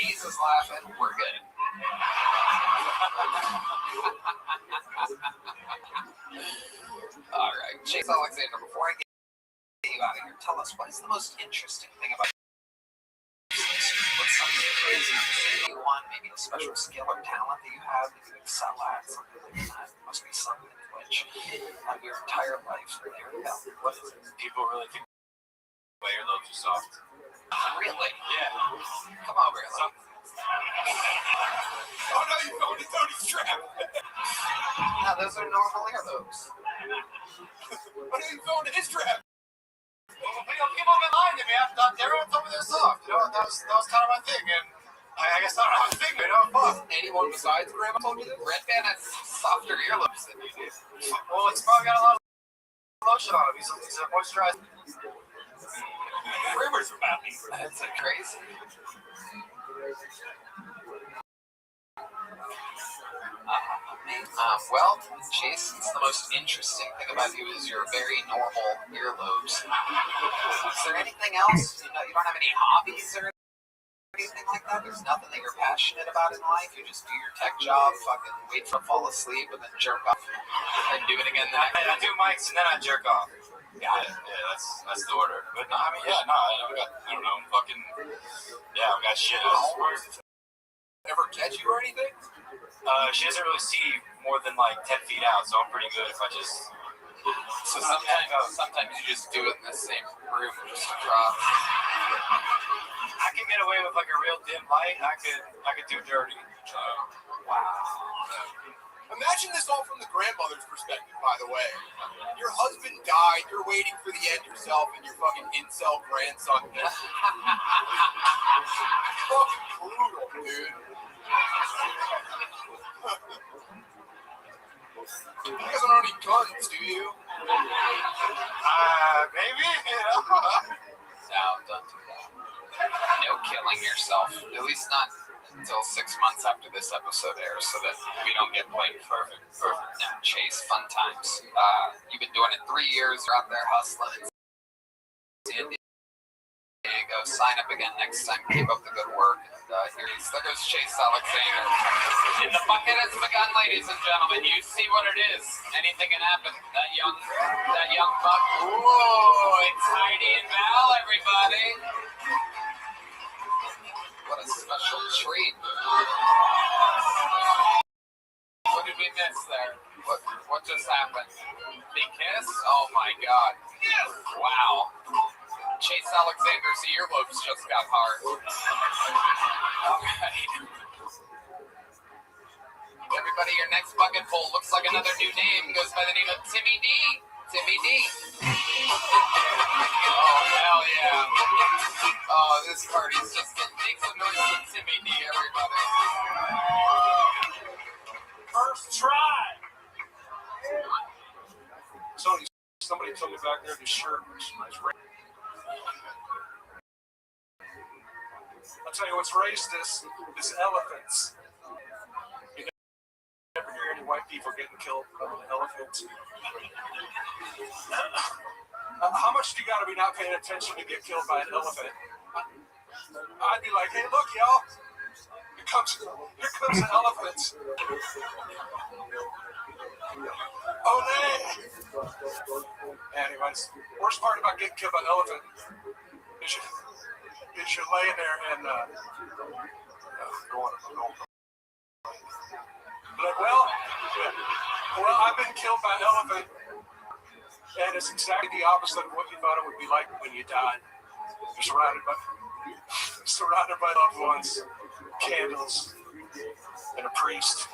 Cheese is laughing. We're good. All right, Chase Alexander, before I get you out of here, tell us, what is the most interesting thing about what's something crazy you want, maybe a special skill or talent that you have that you excel at, something like that. It must be something which your entire life, there you go. What is it? People really think my earlobes are soft. Really? Yeah. Come on, really. Oh no, you found a Tony strap. No, those are normal earlobes. What are you going to his trap? Well, people have been lying to me. Everyone told me they're soft. You know, that was kind of my thing, and I guess I don't have a thing, you know. Fuck. Anyone besides Grandma told you that? Red Band has softer earlobes than you do. Well, it's probably got a lot of lotion on him. He's a moisturized. Rumors about me. That's crazy. Well, Chase, it's the most interesting thing about you is your very normal earlobes. Is there anything else? You don't have any hobbies or anything like that? There's nothing that you're passionate about in life? You just do your tech job, fucking wait for fall asleep, and then jerk off, and do it again the next day? I do mics, and then I jerk off. Got it. Yeah, that's the order. But no, I don't know, fucking, I've got shit else. Ever catch you or anything? She doesn't really see more than like 10 feet out, so I'm pretty good if I just. So sometimes you just do it in the same room, just across. I can get away with like a real dim light. I could do dirty. Wow. Imagine this all from the grandmother's perspective, by the way. Your husband died, you're waiting for the end yourself, and your fucking incel grandson. Fucking brutal, dude. You guys don't own any guns, do you? Maybe, you know. No, don't do that. No killing yourself. At least not until 6 months after this episode airs, so that we don't get blamed. Perfect. Now, Chase, fun times. You've been doing it 3 years. You're out there hustling. San Diego. Sign up again next time. Keep up the good work. And there goes Chase Alexander. And the bucket has begun, ladies and gentlemen. You see what it is. Anything can happen. That young buck. Ooh, it's Heidi and Val, everybody. What a special treat. What did we miss there? What just happened? Big kiss? Oh my God. Wow. Chase Alexander's earlobes just got hard. Okay. Everybody, your next bucket full looks like another new name. Goes by the name of Timmy D. Timmy D. Oh, hell yeah. Oh, this party's just going to make some noise with Timmy D, everybody. First try. Somebody told me back there this shirt was I'll tell you what's raised this elephants. You never hear any white people getting killed by an elephant. How much do you got to be not paying attention to get killed by an elephant? I'd be like, hey, look, y'all. Here comes an elephant. Oh, man. Anyways, worst part about getting killed by an elephant is you're laying there and like, well, I've been killed by an elephant, and it's exactly the opposite of what you thought it would be like when you died. You're surrounded by loved ones, candles, and a priest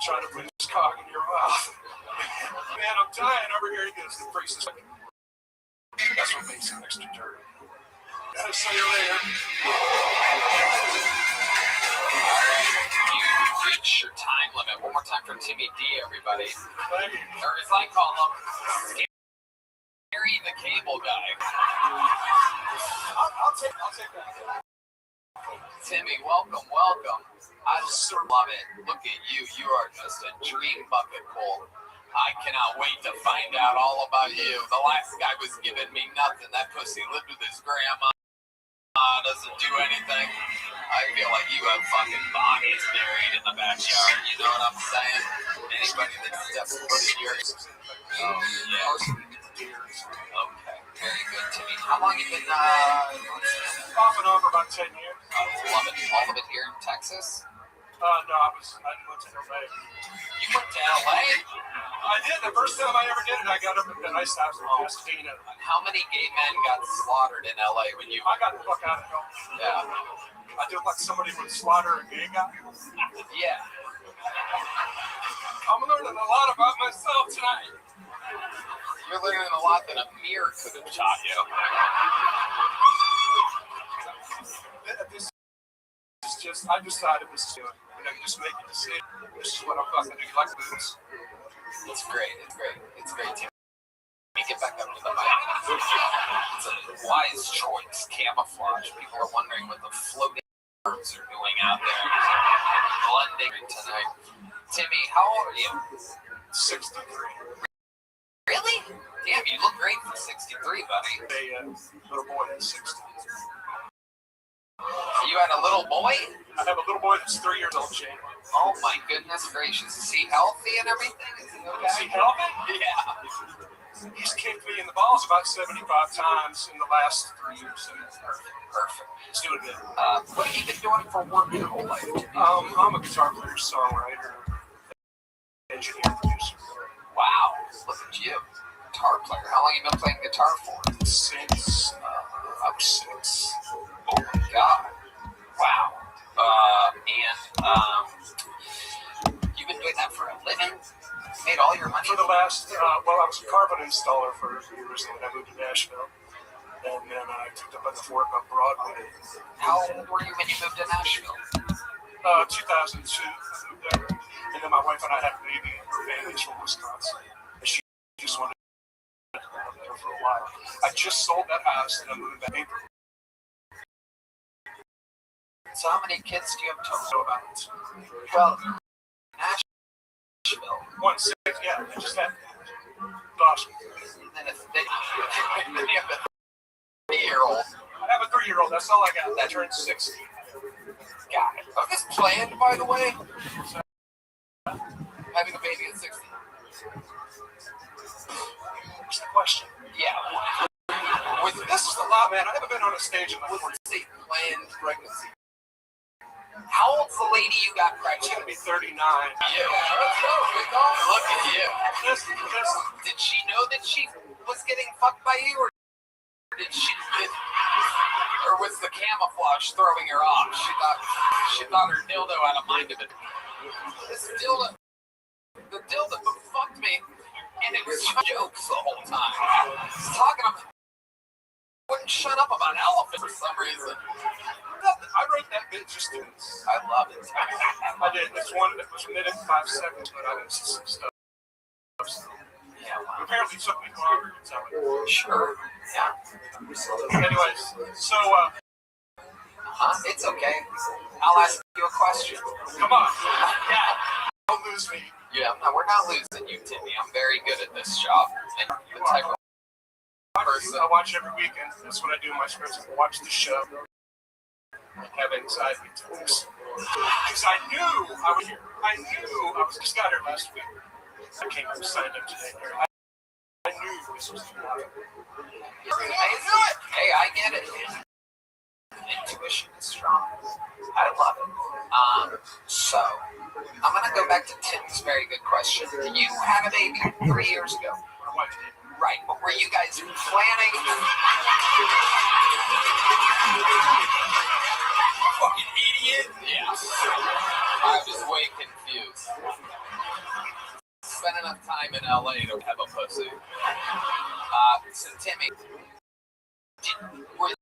trying to put his cock in your mouth. Man, I'm dying over here. He goes, the priest is like, that's what makes him extra dirty. Gotta see you later. You reached your time limit. One more time for Timmy D, everybody. Thank you. Or as I call him, Scary the Cable Guy. I'll take that. Timmy, welcome. I just love it. Look at you. You are just a dream bucket full. I cannot wait to find out all about you. The last guy was giving me nothing. That pussy lived with his grandma. doesn't do anything. I feel like you have fucking bodies buried in the backyard. You know what I'm saying? Anybody that steps foot in your... Oh, yeah. Okay, very good, Timmy. How long you been, Off and on for about 10 years. all of it here in Texas? No, I went to LA. You went to LA? I did. The first time I ever did it, I got up at the ice house in Pasadena. How many gay men got slaughtered in LA when you... I got the fuck out of hell. Yeah. I did like somebody would slaughter a gay guy. Yeah. I'm learning a lot about myself tonight. You're learning a lot that a mirror could have taught you. This is just, I decided this is, just make a decision. This is what I'm fucking doing. Like this. It's great. It's great. It's great, Tim. Let me get back up to the mic. It's a wise choice. Camouflage. People are wondering what the floating birds are doing out there. Blending tonight. Timmy, how old are you? 63. Really? Damn, you look great for 63, buddy. A little boy that's 60. You had a little boy? I have a little boy that's 3 years old, Jane. Oh my goodness gracious. Is he healthy and everything? Is he okay? Is he healthy? Yeah. He's kicked me in the balls about 75 times in the last 3 years. Perfect. He's doing good. What have you been doing for work your whole life? I'm a guitar player, songwriter, engineer, producer. Wow. Look at you. Guitar player. How long have you been playing guitar for? Since I was 6. Oh my god. Wow. You've been doing that for a living? Made all your money? For the last, I was a carpet installer for years, and then I moved to Nashville. And then I took up enough work on Broadway. How old were you when you moved to Nashville? 2002, I moved there. And then my wife and I had a baby. Her family's from Wisconsin. And she just wanted to live there for a while. I just sold that house and I moved back in April. So how many kids do you have total? So about Well, Nashville. 1-6, yeah, I just had gosh. And then if they have a 3-year-old. I have a 3-year-old, that's all I got. That turned 60. Got it. Oh, this planned, by the way? Having a baby at 60. What's the question? Yeah. This is a lot, man. I haven't been on a stage in my Let's say planned pregnancy. How old's the lady you got pregnant? She's going to be 39. Yeah. Look at you. This, Did she know that she was getting fucked by you, or or was the camouflage throwing her off? She thought her dildo had a mind of it. The dildo fucked me, and it was jokes the whole time. He's talking about, wouldn't shut up about elephants for some reason. I wrote that bit just to. I love it. I did. It's one that was a minute and 5 seconds, but I did some stuff. Yeah, wow. Apparently it took me longer to tell it. Sure. Yeah. Anyways, so It's okay. I'll ask you a question. come on. Yeah. Don't lose me. Yeah, no, we're not losing you, Timmy. I'm very good at this job. And the type of person. I watch every weekend. That's what I do in my scripts. I watch the show. I have anxiety attacks. Because I knew I was here. I just got here last week. I came and signed up today. I knew this was going to happen. Hey, I get it. Intuition is strong. I love it. So, I'm going to go back to Tim's very good question. You had a baby 3 years ago. My wife did. Right, but were you guys planning? Fucking idiot. Yeah. I was way confused. Spent enough time in LA to have a pussy. So Timmy, was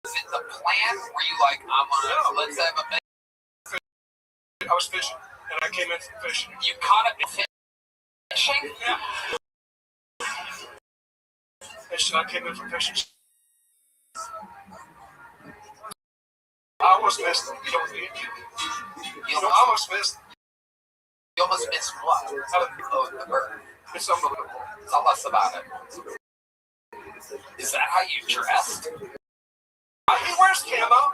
it the plan? Were you like, let's have a baby? I was fishing, and I came in from fishing. You caught it fishing? Yeah. Fishing, I came in from fishing. I almost missed it. You almost missed it. You almost missed what? Oh, the bird. It's unbelievable. Tell us about it. Is that how you dressed? He wears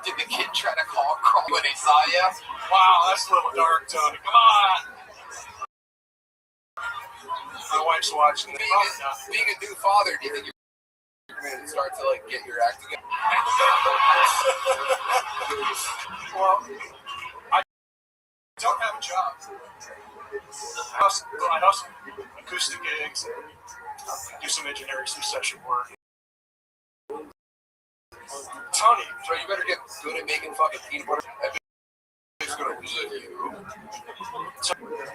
Did the kid try to call when he saw you? Wow, that's a little dark, Tony. Come on. My wife's watching. Being a new father, do you think you're going to start to like get your act together? Well, I don't have a job. I hustle acoustic gigs, do some engineering, some session work. Tony, So you better get good at making fucking peanut butter. It's going to leave you. so,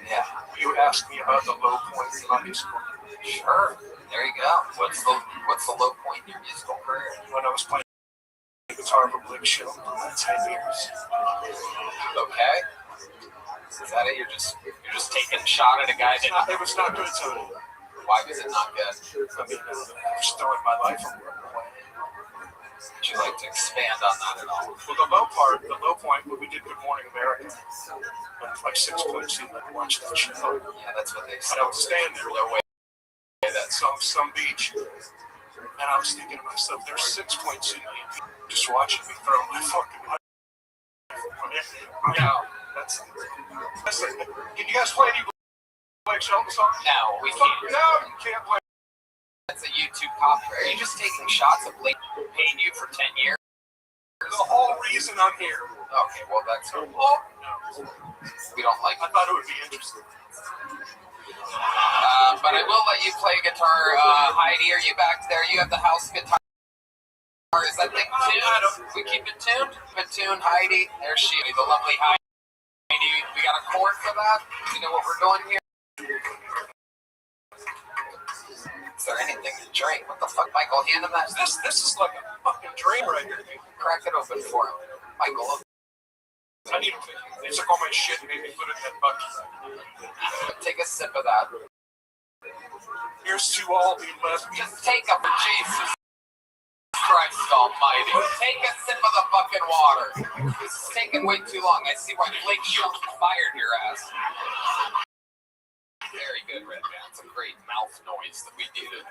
Yeah. you asked me about the low points in my musical career. Sure. There you go. What's the low point in your musical career? When I was playing guitar for Blake Show for like 10 years. Okay. Is that it? You're just taking a shot at a guy that. It was not good, Tony. Why was it not good? I mean, I was throwing my life away. Would you like to expand on that at all? Well, the low point when we did Good Morning America, when like 6 points in, I watched that show. Yeah, that's what they And said. I was standing there No way. at some beach, and I was thinking to myself, there's 6.2 million people just watching me throw my fucking life away. No. That's it. Can you guys play any Blake Shelton songs? No, we Fuck, can't. no, you can't play. That's a YouTube copyright. Are you just taking shots of Blake paying you for 10 years? The whole reason I'm here. Okay, well, that's. No. We don't like I thought it would be interesting. but I will let you play guitar. Heidi, are you back there? You have the house guitar. Is that thing tuned? We keep it tuned? Keep it tuned, Heidi. There she is, the lovely Heidi. We got a chord for that? You know what we're doing here? Is there anything to drink? What the fuck, Michael? Hand him that. This is like a fucking dream right here. Crack it open for him. Michael, I need to. They took all my shit and made me put it in that bucket. take a sip of that. Here's to all the lesbians. Just take a Jesus Christ almighty. Take a sip of the fucking water. This is taking way too long. I see why Blake Shelton fired your ass. Very good, Red Band. It's a great mouth noise that we needed.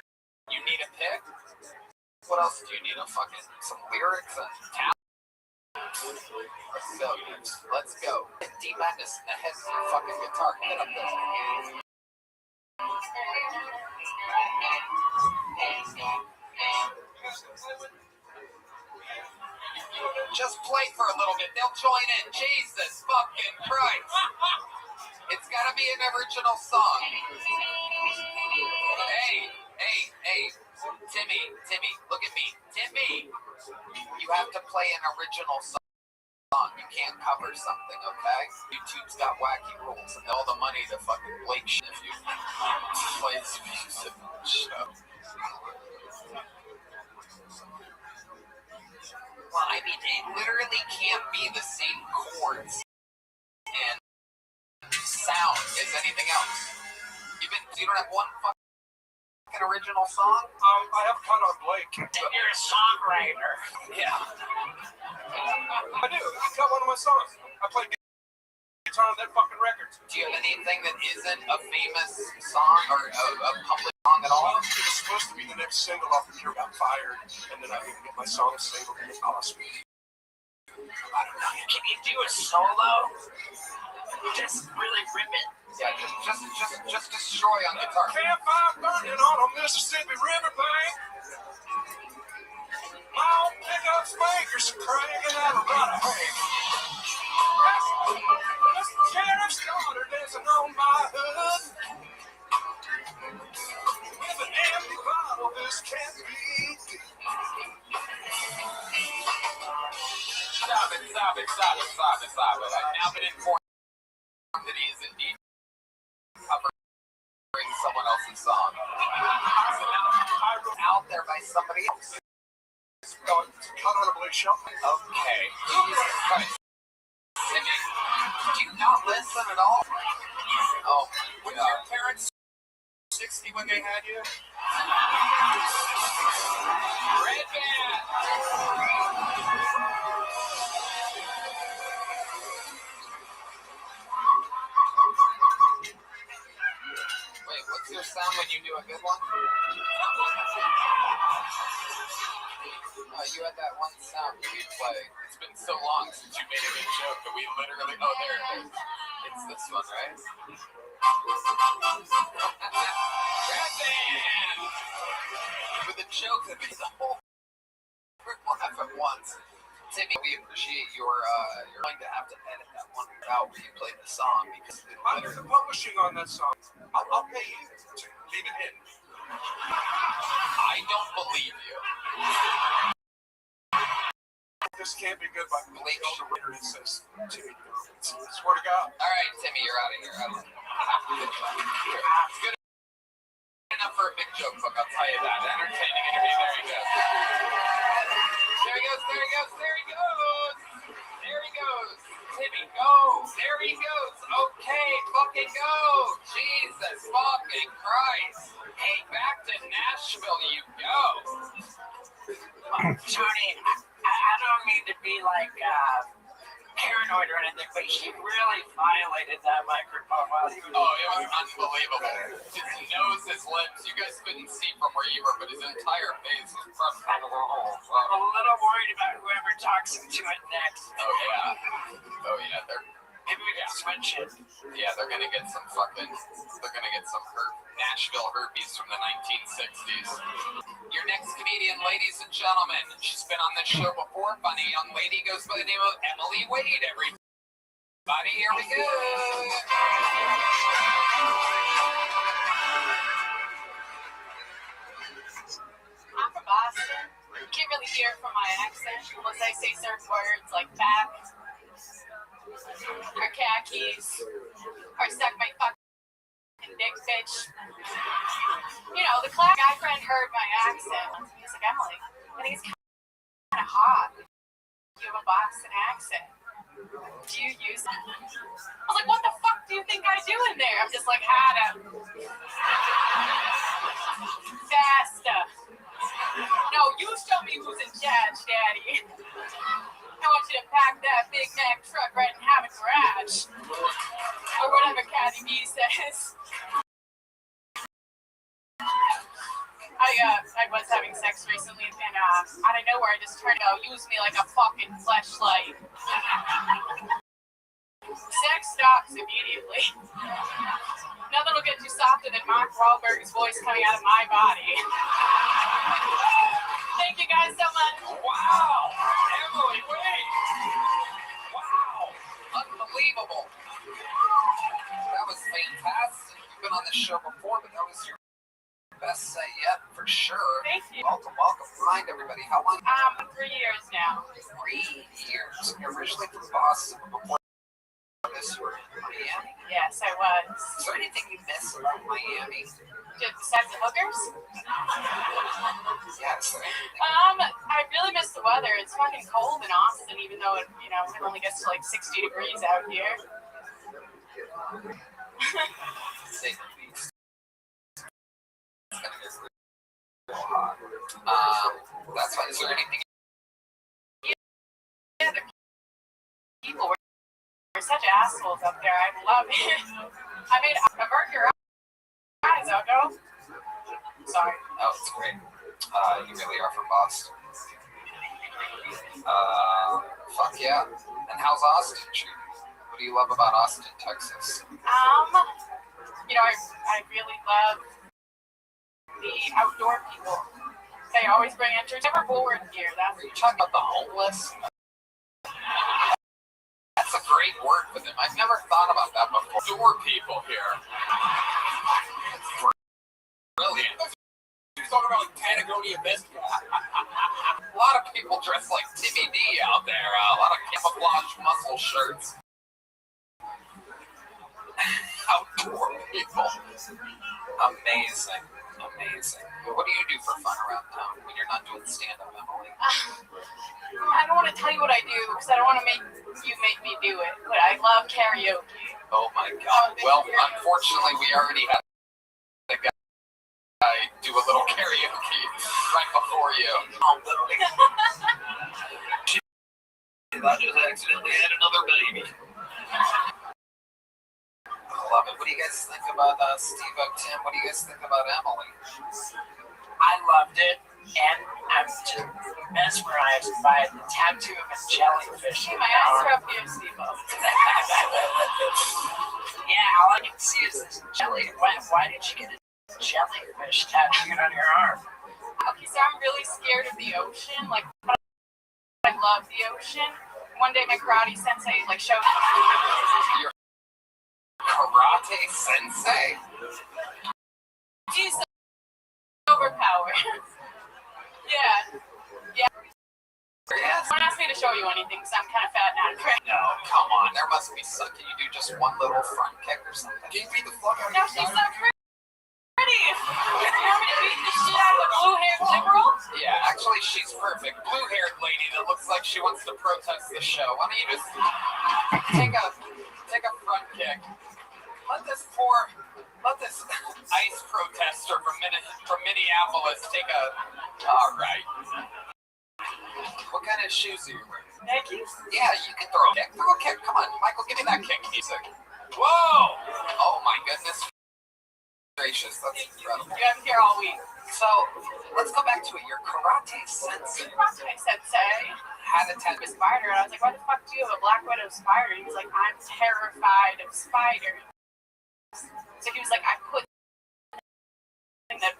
You need a pick? What else do you need? Some lyrics and talent? Let's go, dude. Let's go. D Madness in the head of your fucking guitar. Get up there. Just play for a little bit. They'll join in. Jesus fucking Christ. It's gotta be an original song. Hey. Timmy, look at me. Timmy, you have to play an original song. You can't cover something, okay? YouTube's got wacky rules and all the money to fucking Blake shit if you play this music show. Well, I mean, it literally can't be the same chords and sound as anything else. You don't have one fucking original song? I have a cut on Blake. And you're a songwriter. Yeah. I do. I cut one of my songs. I play guitar on that fucking record. Do you have anything that isn't a famous song or a public song at all? It was supposed to be the next single off the Pure Got Fired, and then I didn't get my song single, and it cost me. I don't know. Can you do a solo? Just really rip it. Yeah, just destroy on guitar. Campfire burning on a Mississippi riverbank. My old pickup spankers are cranking out a lot of hay. That's the sheriff's daughter dancing on my hood. With an empty bottle, this can't be good. Stop it. I've now been informed that he is indeed covering someone else's song. Out there by somebody else. Cut on a Blake Shelton. Okay. Jesus Christ. Timmy, do you not listen at all? Oh, Were your parents 60 when they had you? Red Band! Wait, what's your sound when you do a good one? You had that one one sound do we play? It's been so long since you made a good joke that we literally. Oh, there it is. It's this one, right? With a joke that makes the whole laugh at once. Timmy, we appreciate you're going to have to edit that one out where you played the song because I'm publishing on that song. I'll pay you to leave it in. I don't believe you. This can't be good by Blake Schrader. It says Timmy. Swear to God. All right, Timmy, you're out of here. It's good enough for a big joke book, I'll tell you that. Entertaining interview. There he goes. There he goes. There he goes. There he goes. There he goes. Timmy, go. There he goes. Okay, fucking go. Jesus fucking Christ. Hey, back to Nashville you go. Tony, I don't mean to be like paranoid or anything, but he really violated that microphone while he was. Oh, it was unbelievable. His nose, his lips, you guys couldn't see from where you were, but his entire face was pressed. I'm a little worried about whoever talks into it next. Oh, yeah. Maybe we can switch it. Yeah, they're gonna get some Nashville herpes from the 1960s. Your next comedian, ladies and gentlemen, she's been on this show before. Funny young lady goes by the name of Emily Wade. Everybody, here we go. I'm from Boston. You can't really hear it from my accent unless I say certain words like back, or khakis, or suck my fucking dick, bitch. You know, the class guy friend heard my accent. He's like, Emily, I think it's kind of hot. You have a Boston accent. Do you use it? I was like, what the fuck do you think I do in there? I'm just like, harder. Faster. No, you show me who's in charge, Daddy. I want you to pack that Big Mac truck right and have a garage. Or whatever Caddy B says. I was having sex recently and out of nowhere I just turned out use me like a fucking fleshlight. Sex stops immediately. Nothing will get you softer than Mark Wahlberg's voice coming out of my body. Thank you guys so much. Wow, Emily Wade. Wow, unbelievable. That was fantastic. You've been on this show before, but that was your best set yet, for sure. Thank you. Welcome. Remind everybody, how long? 3 years now. 3 years. You're originally from Boston, but before this, you were in Miami. Yes, I was. Is there anything you miss about Miami? Just besides the hookers? Yes. I really miss the weather. It's fucking cold in Austin, even though it only gets to like 60 degrees out here. Say the least. It's gonna get real hot. That's fine. Is there anything? Yeah, the people were such assholes up there. I love it. I mean, avert your eyes, Oko. Sorry. Oh, it's great. You really are from Boston. Fuck yeah. And how's Austin treating you? What do you love about Austin, Texas? I really love the outdoor people. They always bring entrance. Never bored here. Are you talking about the homeless? That's a great word for them. I've never thought about that before. Outdoor people here. It's brilliant. He's talking about like Patagonia best. A lot of people dress like Timmy D out there. A lot of camouflage muscle shirts. Outdoor people. Amazing. What do you do for fun around town when you're not doing stand-up, Emily? I don't want to tell you what I do because I don't want to make me do it. But I love karaoke. Oh my God. Well, unfortunately, we already had the guy do a little karaoke right before you. Oh, literally. I just accidentally had another baby. I love it. What do you guys think about Steve Tim? What do you guys think about Emily? I loved it, and I'm just mesmerized by the tattoo of a jellyfish. My eyes are up here, Steve. Yeah, all I can see is this jelly. Why did you get a jellyfish tattooed on your arm? Okay, so I'm really scared of the ocean. Like, I love the ocean. One day my karate sensei showed me. Your karate sensei? He's overpowered. Yeah. Yes. Don't ask me to show you anything because I'm kind of fat and out of breath. No, come on. There must be some. Can you do just one little front kick or something? Can you beat the fuck out of No, your she's son? so pretty. You want me to beat the shit out of the blue-haired liberal? Yeah, actually, she's perfect. Blue-haired lady that looks like she wants to protest the show. Why don't you just take a front kick? Let this ICE protester from Minneapolis take a. All right. What kind of shoes are you wearing? Nikes? Yeah, you can throw a kick. Throw a kick. Come on, Michael, give me that kick. He's like, whoa! Oh my goodness gracious, that's incredible. You have him here all week. So let's go back to it. Your karate sensei Karate sensei had a tattoo. a spider, and I was like, why the fuck do you have a black widow spider? And he's like, I'm terrified of spiders. So he was like, I put something that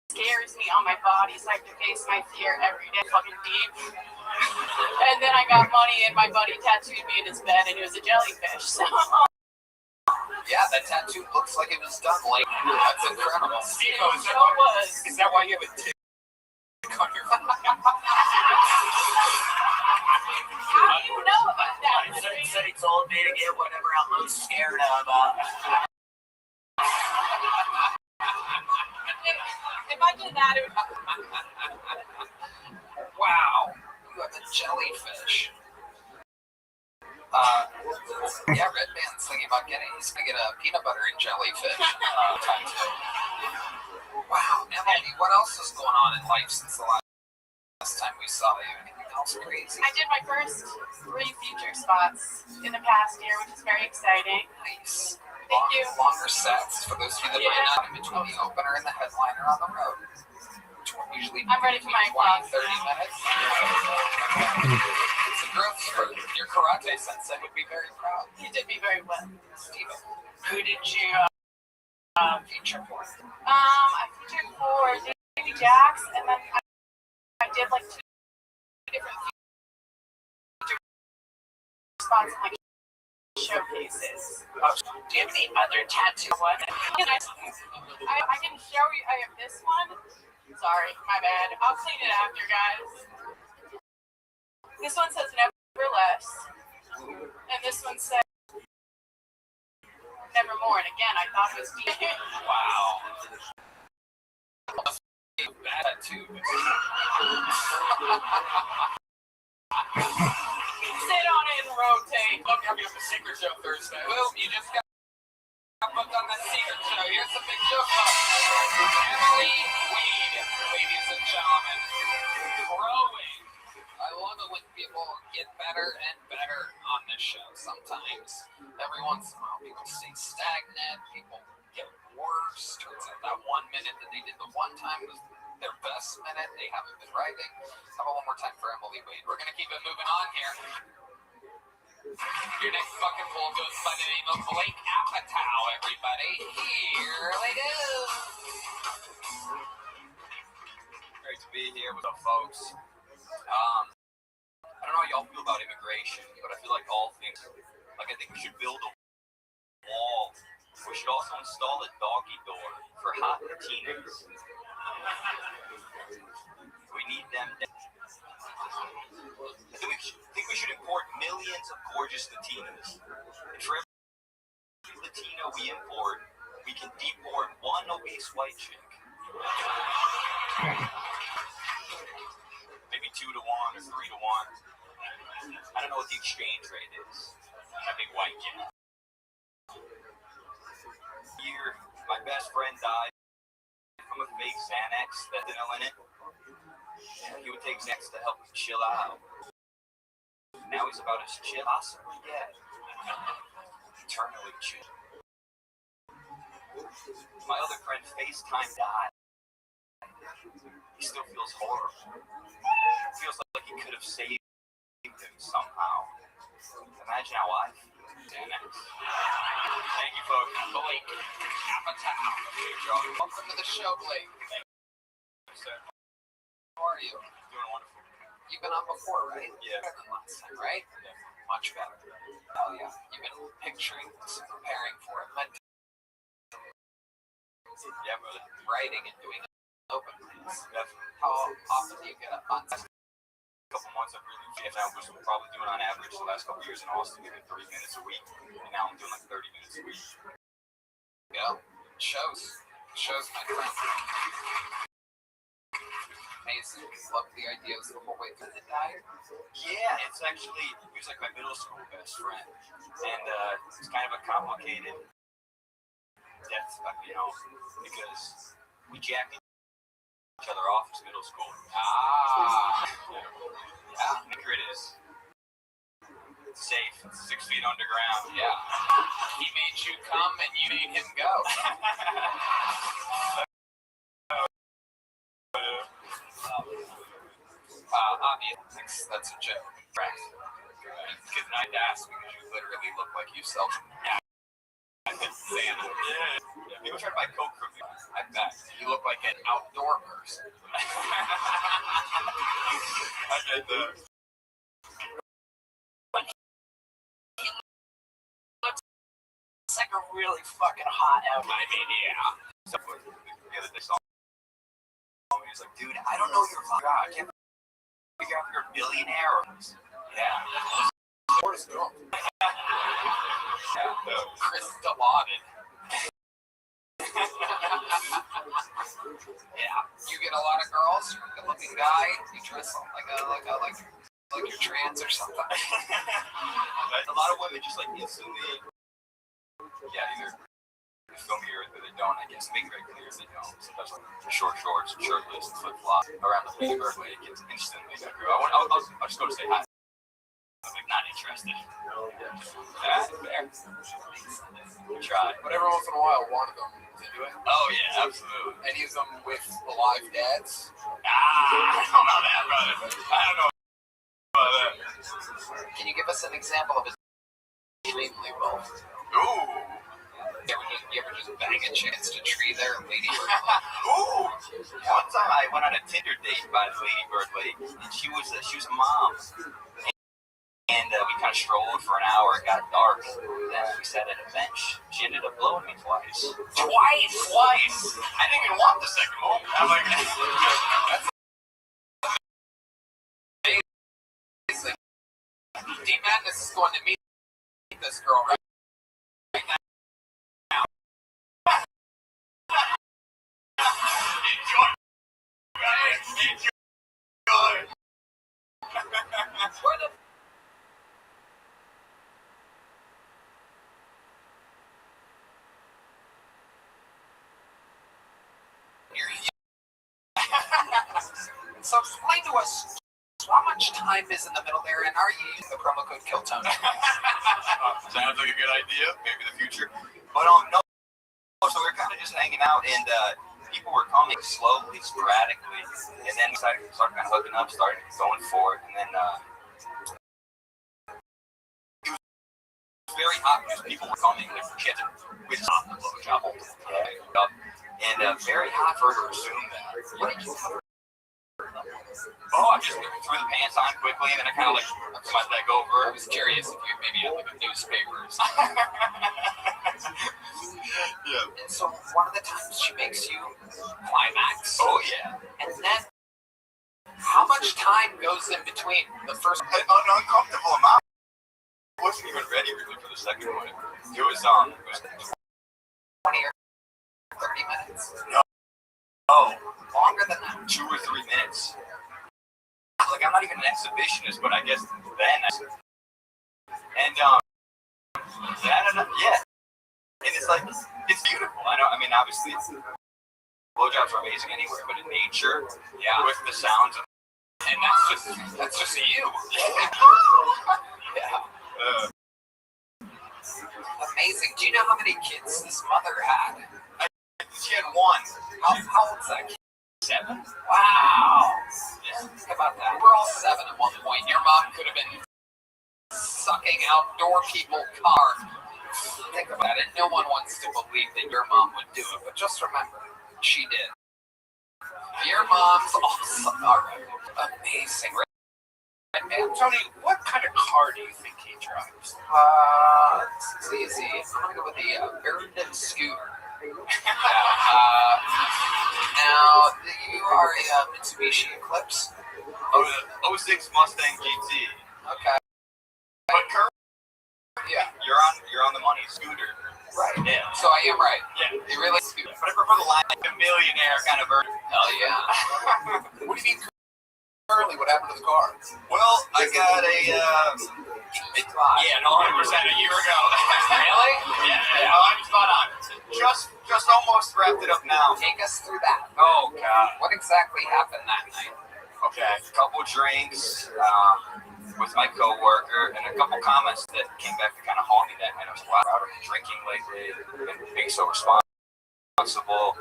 scares me on my body, so I have to face my fear every day, fucking deep. And then I got money, and my buddy tattooed me in his bed, and it was a jellyfish. So Yeah, that tattoo looks like it was done late. That's incredible. Steve, is that why you have a tick on your how do you know about that? He said he told me to get whatever I'm most scared of. If I did that, it would. Wow, you have a jellyfish. Yeah, Red Band's thinking about he's gonna get a peanut butter and jellyfish tattoo. Wow, Emily, what else is going on in life since the last time we saw you? Anything else crazy? I did my first 3 feature spots in the past year, which is very exciting. Nice. Thank you. Longer sets for those of you that might not in between the opener and the headliner on the road. Which will usually I'm ready for my 20, applause. 30 minutes. It's a growth spurt. Your karate sensei would be very proud. You did me very well. Steven, Who did you feature for? I featured for Davey Jax, and then I did 2 different feature spots in showcases. Do you have any other tattoo one? I can show you. I have this one. Sorry, my bad. I'll clean it after, guys. This one says never less, and this one says nevermore. And again, I thought it was deep. Wow. Bad tattoo. Sit on it and rotate. Look, coming up the Secret Show Thursday. Well, you just got booked on the Secret Show. Here's the big show. Emily Weed, ladies and gentlemen. Growing. I love it when people get better and better on this show. Sometimes, every once in a while, people stay stagnant. People get worse. Turns out that 1 minute that they did the one time was their best minute. They haven't been writing. How about one more time for Emily Wade? We're going to keep it moving on here. Your next fucking bull goes by the name of Blake Apatow, everybody. Here we go. Great to be here with the folks. I don't know how y'all feel about immigration, but I feel like all things, I think we should build a wall. We should also install a doggy door for hot Latinas. We need them. I think we should import millions of gorgeous Latinas. And for every Latina we import, we can deport one obese white chick. Maybe 2 to 1 or 3 to 1. I don't know what the exchange rate is. A big white chick. Here, my best friend died from a fake Xanax that didn't in it. He would take Xanax to help him chill out. Now he's about as chill as possibly get. Eternally chill. My other friend FaceTime died. He he still feels horrible. Feels like he could have saved him somehow. Imagine how I feel. Damn it. Thank you, folks. Blake Apatow. Welcome to the show, Blake. Thank you, sir. How are you? Doing wonderful. You've been on before, right? Yeah. Better than last time, right? Yeah. Much better. Hell yeah. You've been picturing this and preparing for it. Mentally. Yeah, brother. Writing and doing open things. Definitely. How often do you get up on time? Couple months I've really I was probably doing on average the last couple years in Austin, maybe 3 minutes a week, and now I'm doing like 30 minutes a week. Yeah, shows my friend. Amazing. Love the ideas the whole way through the diet. Yeah, it's actually, he was like my middle school best friend, and it's kind of a complicated death, because we jacked each other off in middle school. Yeah, the grid is safe. It's 6 feet underground. Yeah. He made you come and you made him go. Obviously, that's a joke. Right. Because I'd ask because you literally look like you sell Santa. Yeah. People try to buy Coke from me. I bet. You look like an outdoor person. I get that. It's like a really fucking hot out. I mean, yeah. The other day, saw him. He was like, dude, I don't know your fucking God. I can't figure out if you're a billionaire or. Yeah. Forrest Gump. Chris Dilaudid. Yeah. You get a lot of girls. You're a good-looking guy. You dress like you're trans or something. A lot of women just like instantly. Yeah, either they film me or they don't. I guess make it very clear if they don't. Sometimes like short shorts, shirtless, flip flop around the Lady Bird Lake. It's instantly like, I'll just go to say hi. I'm like, not interested. That's fair. Try. But every once in a while, one of them to do it. Oh yeah, absolutely. Any of them with alive dads? I don't know that, brother. I don't know about that. Can you give us an example of his extremely well? Ooh. You ever just bang a chance to tree there, Lady Bird? Ooh. One time I went on a Tinder date by the Lady Bird Lake, and she was a mom. And we kind of strolled for an hour. It got dark. Then we sat at a bench. She ended up blowing me twice. Twice! I didn't even want the second one. I'm like, that's amazing. D Madness is going to meet this girl right now. enjoy, guys. Enjoy. Where the So explain to us how much time is in the middle there, and are you using the promo code KILLTONY? Sounds like a good idea. Maybe the future. But no. So we were kind of just hanging out, and people were coming slowly, sporadically, and then we started kind of hooking up, started going for it, and then it was very hot because people were coming. Like, she had to stop the blowjob, and very hot for her to assume that. What did you cover? Oh, I just threw the pants on quickly, and then I kind of like put my leg over. I was curious if you maybe had like a newspaper or something. Yeah. And so one of the times she makes you climax. Oh yeah. And then how much time goes in between the first? An uncomfortable amount. I wasn't even ready really for the second one. It was 20 or 30 minutes. No, Longer than that. 2 or 3 minutes. Like, I'm not even an exhibitionist, but I guess then. And yeah. And it's like, it's beautiful. I mean, obviously, blowjobs are amazing anywhere, but in nature, yeah, with the sounds, And that's just you. Yeah. Amazing. Do you know how many kids this mother had? She had one. How old's that kid? 7. Wow. Yeah, think about that. We're all 7 at one point. Your mom could have been sucking outdoor people car. Think about it. No one wants to believe that your mom would do it, but just remember, she did. Your mom's awesome. All right. Amazing. And Tony, what kind of car do you think he drives? It's easy. I'm gonna go with the Urban Scooter. Now, you are a Mitsubishi Eclipse. Oh, the 06 Mustang GT. Okay. But currently, Yeah. you're on the money. Scooter. Right. Yeah. So I am right. Yeah. You really scooter. But I prefer the line, like a millionaire kind of version. Hell yeah. What do you mean currently? What happened to the car? Well, I got a, Yeah, 100% a year ago. Really? Yeah, I'm spot on. Just almost wrapped it up now. Take us through that. Oh, God. What exactly happened that night? Okay, a couple drinks with my coworker and a couple comments that came back to kind of haunt me that night. I was wow, I've been drinking lately, been being so responsible.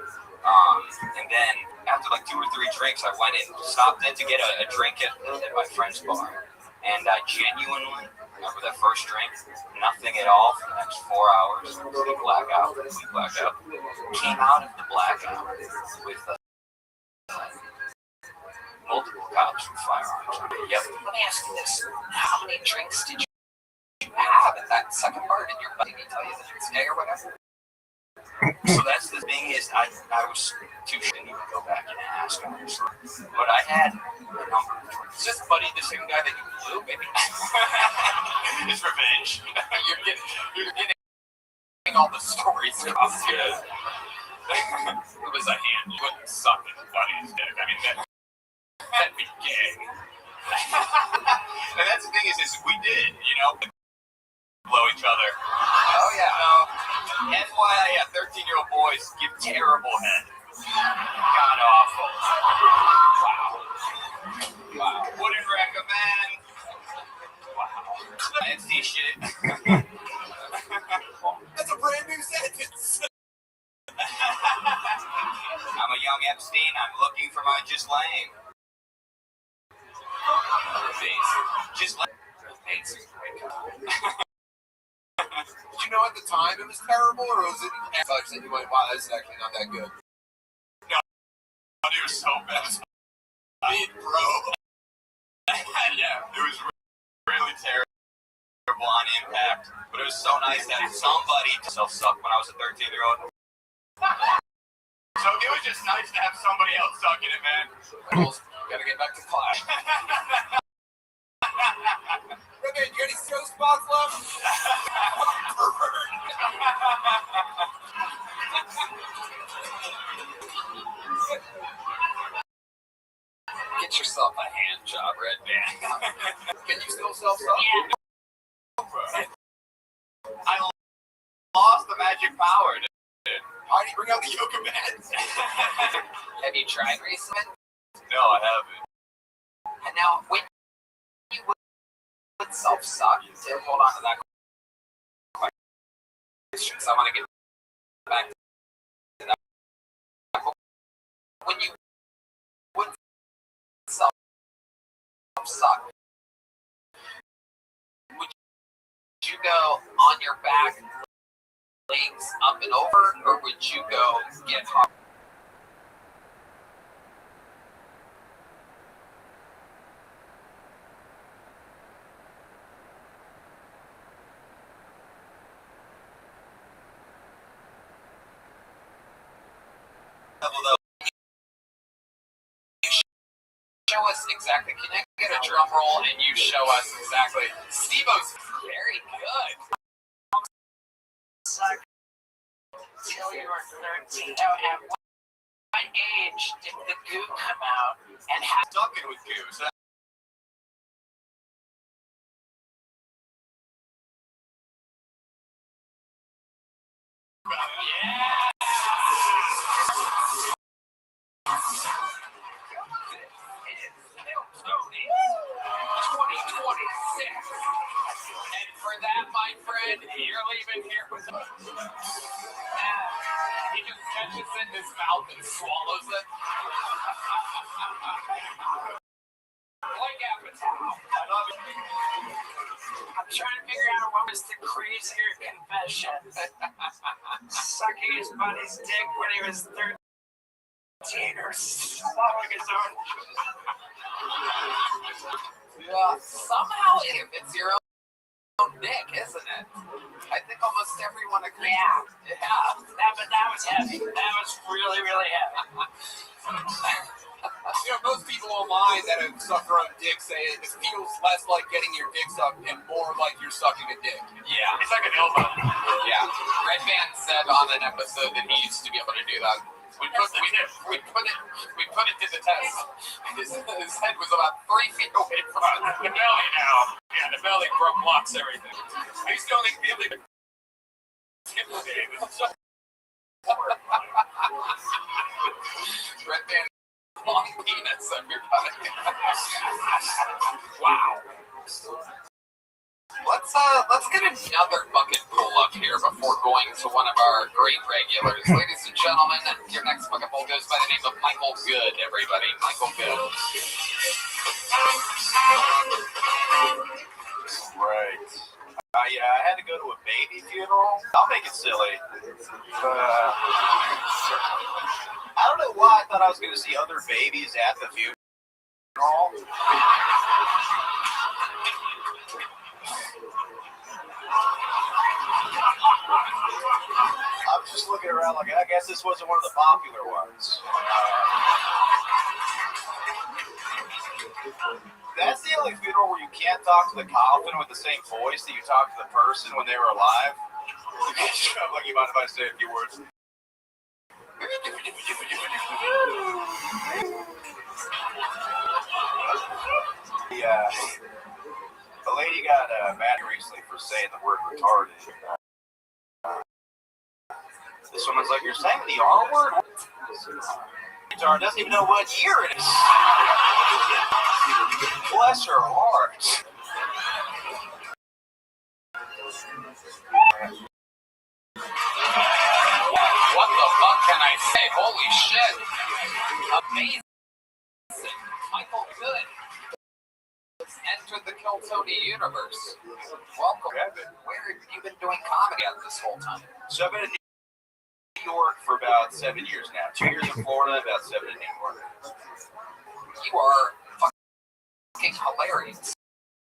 And then after like 2 or 3 drinks, I went and stopped in to get a drink at my friend's bar. And I genuinely, after that first drink, nothing at all for the next 4 hours. Complete blackout. Came out of the blackout with multiple cops with firearms. Yep. Let me ask you this. How many drinks did you have at that second bar? Did your buddy tell you the next day or whatever? So that's the thing is, I was too shitty to go back and ask, honestly. But I had a number of drinks. Is this buddy the same guy that you blew, maybe? It's revenge. You're getting all the stories across here. It was a hand. You wouldn't suck his buddy's dick. I mean, that'd be gay. And that's the thing is we did, blow each other. Oh, yeah. FYI, 13-year-old boys give terrible head. God awful. Wow. Wouldn't recommend. Wow. Fancy shit. That's a brand new sentence. I'm a young Epstein. I'm looking for my Ghislaine. Ghislaine. Did you know at the time it was terrible, or was it such that you went, wow, that's actually not that good? No, it was so bad. Bro. Yeah, it was really terrible on impact. But it was so nice that somebody self-sucked when I was a 13-year-old. So it was just nice to have somebody else sucking it, man. Gotta get back to class. Rabbi, you got any show spots left? Get yourself a hand job, Red Band. Can you still self-suck? Yeah. I lost the magic power, dude. Why do you bring out the yoga mat? Have you tried recently? No, I haven't. And now, when you would self-suck, to hold on to that question, so I want to get back to that. When you would self-suck, would you go on your back, legs up and over, or would you go get hard? Show us exactly. Can I get a drum roll and you show us exactly? Steve-O's very good. Suck till you were 13. Now, at what age did the goo come out? And how? Sucking with goose. Yeah. 2026. And for that, my friend, you're leaving here with a... He just catches it in his mouth and swallows it. Like Apatow. I'm trying to figure out what was the crazier confession. Sucking his buddy's dick when he was 13 or swallowing his own. Yeah, somehow it's your own dick, isn't it? I think almost everyone agrees. Yeah. That was heavy. That was really, really heavy. You know, most people online that have sucked their own dick say it feels less like getting your dick sucked and more like you're sucking a dick. Yeah. It's like an elbow. Yeah. Red Band said on an episode that he used to be able to do that. We put it to the test. His head was about 3 feet away from The belly now. Yeah, the belly blocks everything. I used to only be able to intimidate with some Red Band long penis, everybody. wow. Let's get another bucket pull up here before going to one of our great regulars. Ladies and gentlemen, your next bucket pull goes by the name of Michael Good, everybody. Michael Good. Right. I had to go to a baby funeral. I'll make it silly. I don't know why I thought I was going to see other babies at the funeral. I was just looking around like, I guess this wasn't one of the popular ones. That's the only funeral where you can't talk to the coffin with the same voice that you talked to the person when they were alive. Like, you mind if I say a few words? The lady got mad recently for saying the word retarded. This woman's like, you're saying the R word? Retard doesn't even know what year it is. Bless her heart. What the fuck can I say? Holy shit. Amazing. Michael Good has entered the Kill Tony universe. Welcome. Where have you been doing comedy at this whole time? So I've been in New York for about 7 years now. 2 years in Florida, about 7 in New York. You are fucking hilarious.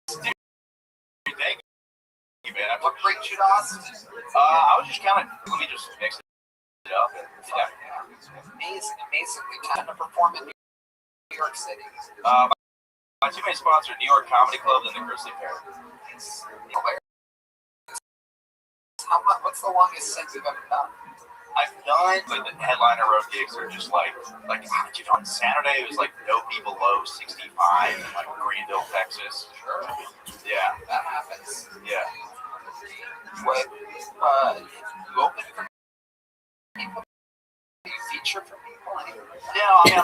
Dude, thank you, man. What brings you to Austin? I was just kind of, let me just mix it up. Yeah. Amazingly talented to perform in New York City. My two main sponsors are New York Comedy Club and the Grizzly Bear. What's the longest set you've ever done? I've done like the headliner road gigs are just like on Saturday it was like no people below 65 in like Greenville, Texas. Sure. Yeah, That happens. yeah. Wait, you open for people? Do you feature for people? Yeah, I mean, I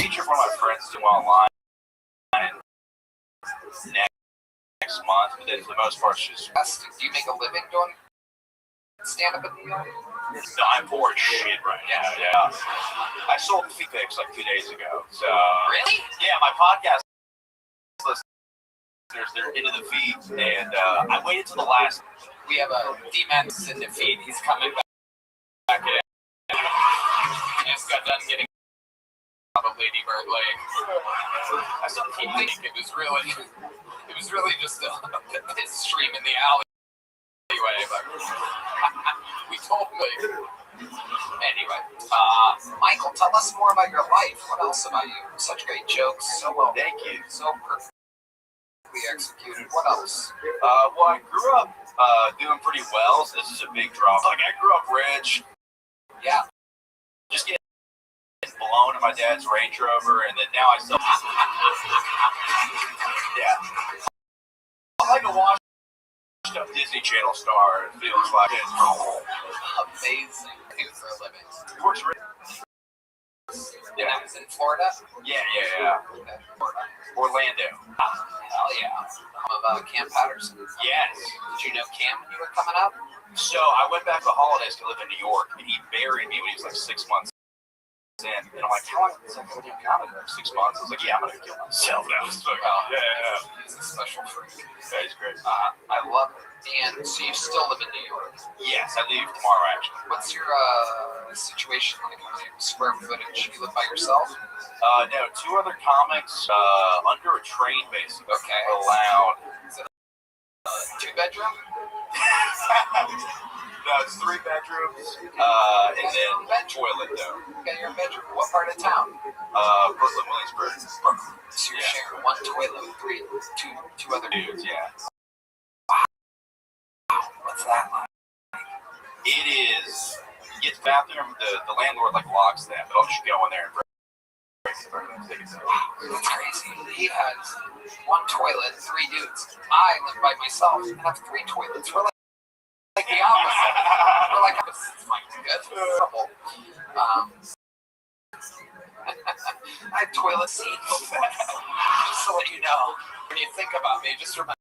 feature for my friends do online next month, but then for the most part it's just Do you make a living doing stand-up in New York? no, I'm poor as shit right now. Yeah. I sold feet pics like 2 days ago. So Really? yeah, my podcast listeners, they're into the feed, and I waited till the last. We have a D-Man's in the feed. He's coming back in. He just got done getting out of Lady Bird Lake. I still keep thinking it was really just his stream in the alley. Anyway, but we totally. Anyway, Michael, tell us more about your life. What else about you? Such great jokes. So well. Thank you. So perfectly executed. What else? Well, I grew up doing pretty well, so this is a big drop. Like, I grew up rich. Yeah. Just getting blown in my dad's Range Rover, and then now I still. Yeah. I'm like a washed up Disney Channel star, it feels like it. Amazing. He was for a living. Works rich. And I was in Florida? Yeah. Okay. Florida. Orlando. Hell Of Cam Patterson. Yes. Did you know Cam when you were coming up? So I went back for the holidays to live in New York, and he buried me when he was like 6 months in. And I'm like, how long is that going to do comedy? Like 6 months? I was like, yeah, I'm going to kill myself now. So, yeah. He's a special freak. Yeah, he's great. I love it. And so you still live in New York? Yes, I leave tomorrow, actually. What's your situation like? Square footage? You live by yourself? No, 2 other comics under a train, basically. Okay. Allowed. Is it a 2-bedroom? No, it's 3 bedrooms, and then toilet, though. Okay, your bedroom. What part of town? Brooklyn, Williamsburg. So you're sharing one toilet with two other Dudes, yeah. What's that like? It is. You get the bathroom, the landlord like locks that, but I'll just go in there and break it. That's crazy. He has one toilet, 3 dudes. I live by myself and have 3 toilets. We're like the opposite. We're like opposites. My good. Trouble. I have toilet seat. Just to let you know, when you think about me, just remember.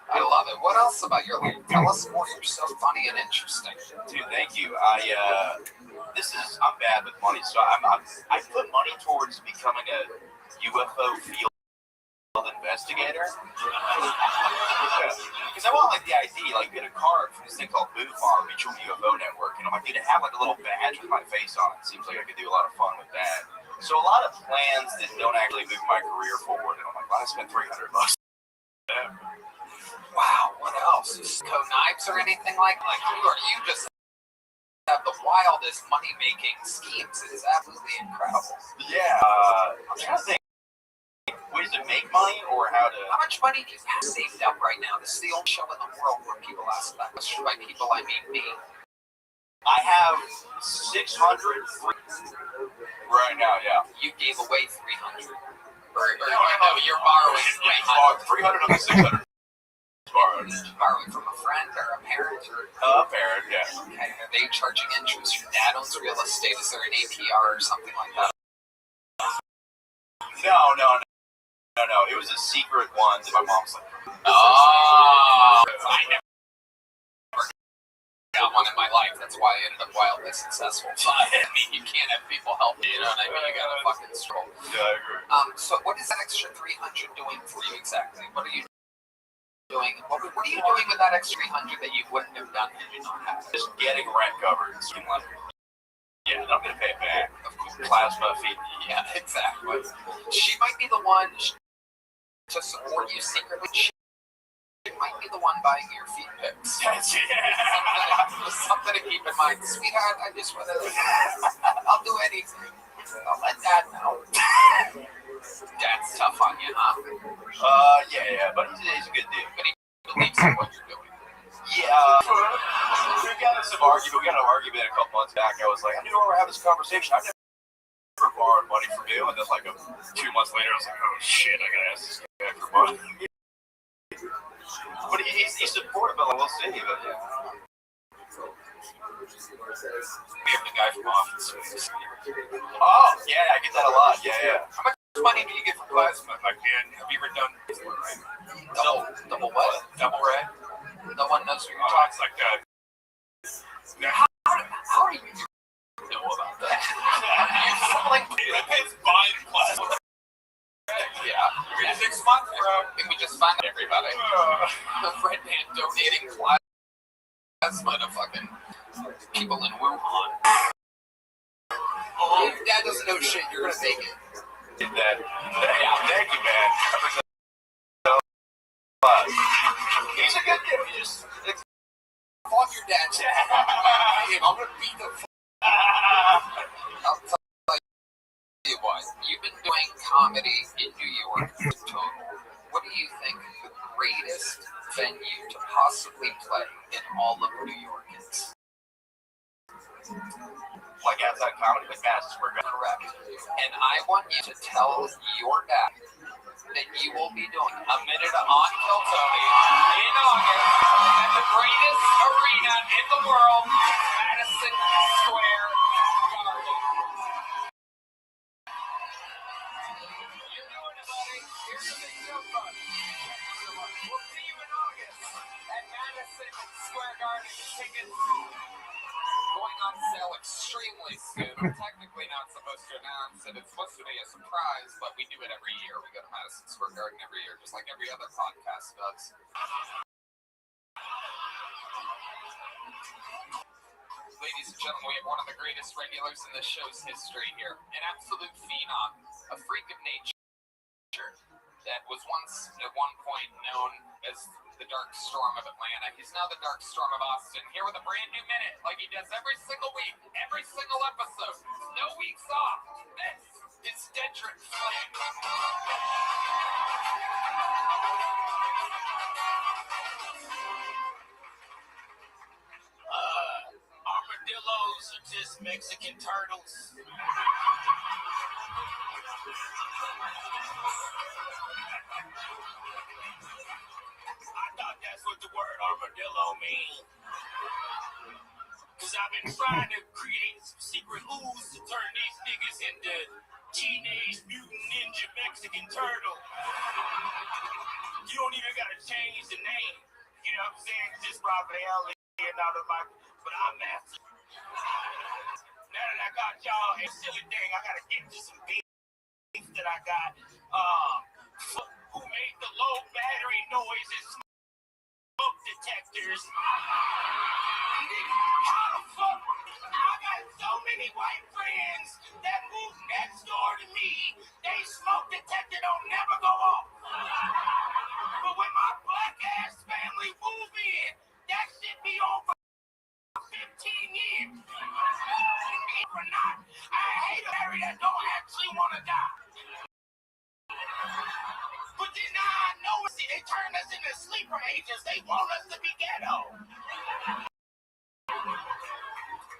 I love it. What else about your life? Tell us more. You're so funny and interesting. Dude, thank you. I'm bad with money, so I put money towards becoming a UFO field investigator. Because I want like the ID, like get a card from this thing called MUFON, Mutual UFO Network, and I'm like, dude, to have like a little badge with my face on it seems like I could do a lot of fun with that. So a lot of plans that don't actually move my career forward, and I'm like, well, I spent $300. Wow, what else? Knives or anything like you just have the wildest money-making schemes. It is absolutely incredible. Yeah, I'm trying to think ways to make money or how to... How much money do you have saved up right now? This is the only show in the world where people ask that question. By people, I mean me. I have 600 right now, yeah. You gave away 300. No, you're borrowing 300 of the 600. Borrowing from a friend or a parent? A parent, yeah. Okay, are they charging interest? Your dad owns real estate. Is there an APR or something like that? No. It was a secret one that my mom's like, oh, I never got one in my life. That's why I ended up wildly successful. But, I mean, you can't have people help you, you know what I mean? You gotta fucking stroll. Yeah, I agree. So what is that extra 300 doing for you exactly? What are you doing? What are you doing with that extra 300 that you wouldn't have done had you not had it? Just getting rent covered. Yeah, I'm gonna pay it back. Of course, plasma feed. Yeah, exactly. She might be the one to support you secretly. She might be the one buying your feet pics. Something to keep in mind. Sweetheart, I just want to... I'll do anything. I'll let Dad know. Dad's tough on you, huh? Yeah, but he's a good dude. But he believes in what you're doing. Yeah. We got an argument a couple months back. I was like, I knew we were having this conversation. I've never borrowed money from you. And then like 2 months later, I was like, oh shit, I gotta ask this guy for money. But he's supportive, but we'll see. But yeah. We have the guy from Office. Oh, yeah, I get that a lot. Yeah. How much money do you get from plasma? Have you ever done double what? Double red? No one knows what you're talking It's like that. How do you know about that? You're selling It's buying plasma. Yeah. 6 months, bro. And we just found everybody. The Red Man donating plasma to fucking people in Wuhan. Oh, your dad doesn't know shit. You're gonna make it. Thank you, man. He's a good dude. He just Fuck your dad. I'm gonna beat the I'll tell you what. You've been doing comedy in New York in total. What do you think the greatest venue to possibly play in all of New York is? like outside comedy, like Madison Square Garden. Correct. And I want you to tell your dad that you will be doing a minute on Kill Tony in August at the greatest arena in the world, Madison Square Garden. You're doing a We'll see you in August at Madison Square Garden. Tickets going on sale extremely soon. We're technically not supposed to announce it. It's supposed to be a surprise, but we do it every year. We go to Madison Square Garden every year, just like every other podcast does. Ladies and gentlemen, we have one of the greatest regulars in this show's history here. An absolute phenom, a freak of nature that was once at one point known as the Dark Storm of Atlanta. He's now the Dark Storm of Austin, here with a brand new minute, like he does every single week, every single episode. No weeks off. This is Dedrick Flynn. Armadillos are just Mexican turtles. I thought that's what the word armadillo means. Because I've been trying to create some secret ooze to turn these niggas into Teenage Mutant Ninja Mexican Turtle. You don't even got to change the name. You know what I'm saying? Just Raphael and out of my... But I'm master. Now that I got y'all a silly thing, I got to get to some beef that I got. Who made the low battery noises? Smoke detectors. How the fuck? I got so many white friends that move next door to me. They smoke detector don't never go off. But when my black ass family move in, that shit be on for 15 years. Or not, I hate a Larry that don't actually want to die. But then now I know, see, they turn us into sleeper agents. They want us to be ghetto.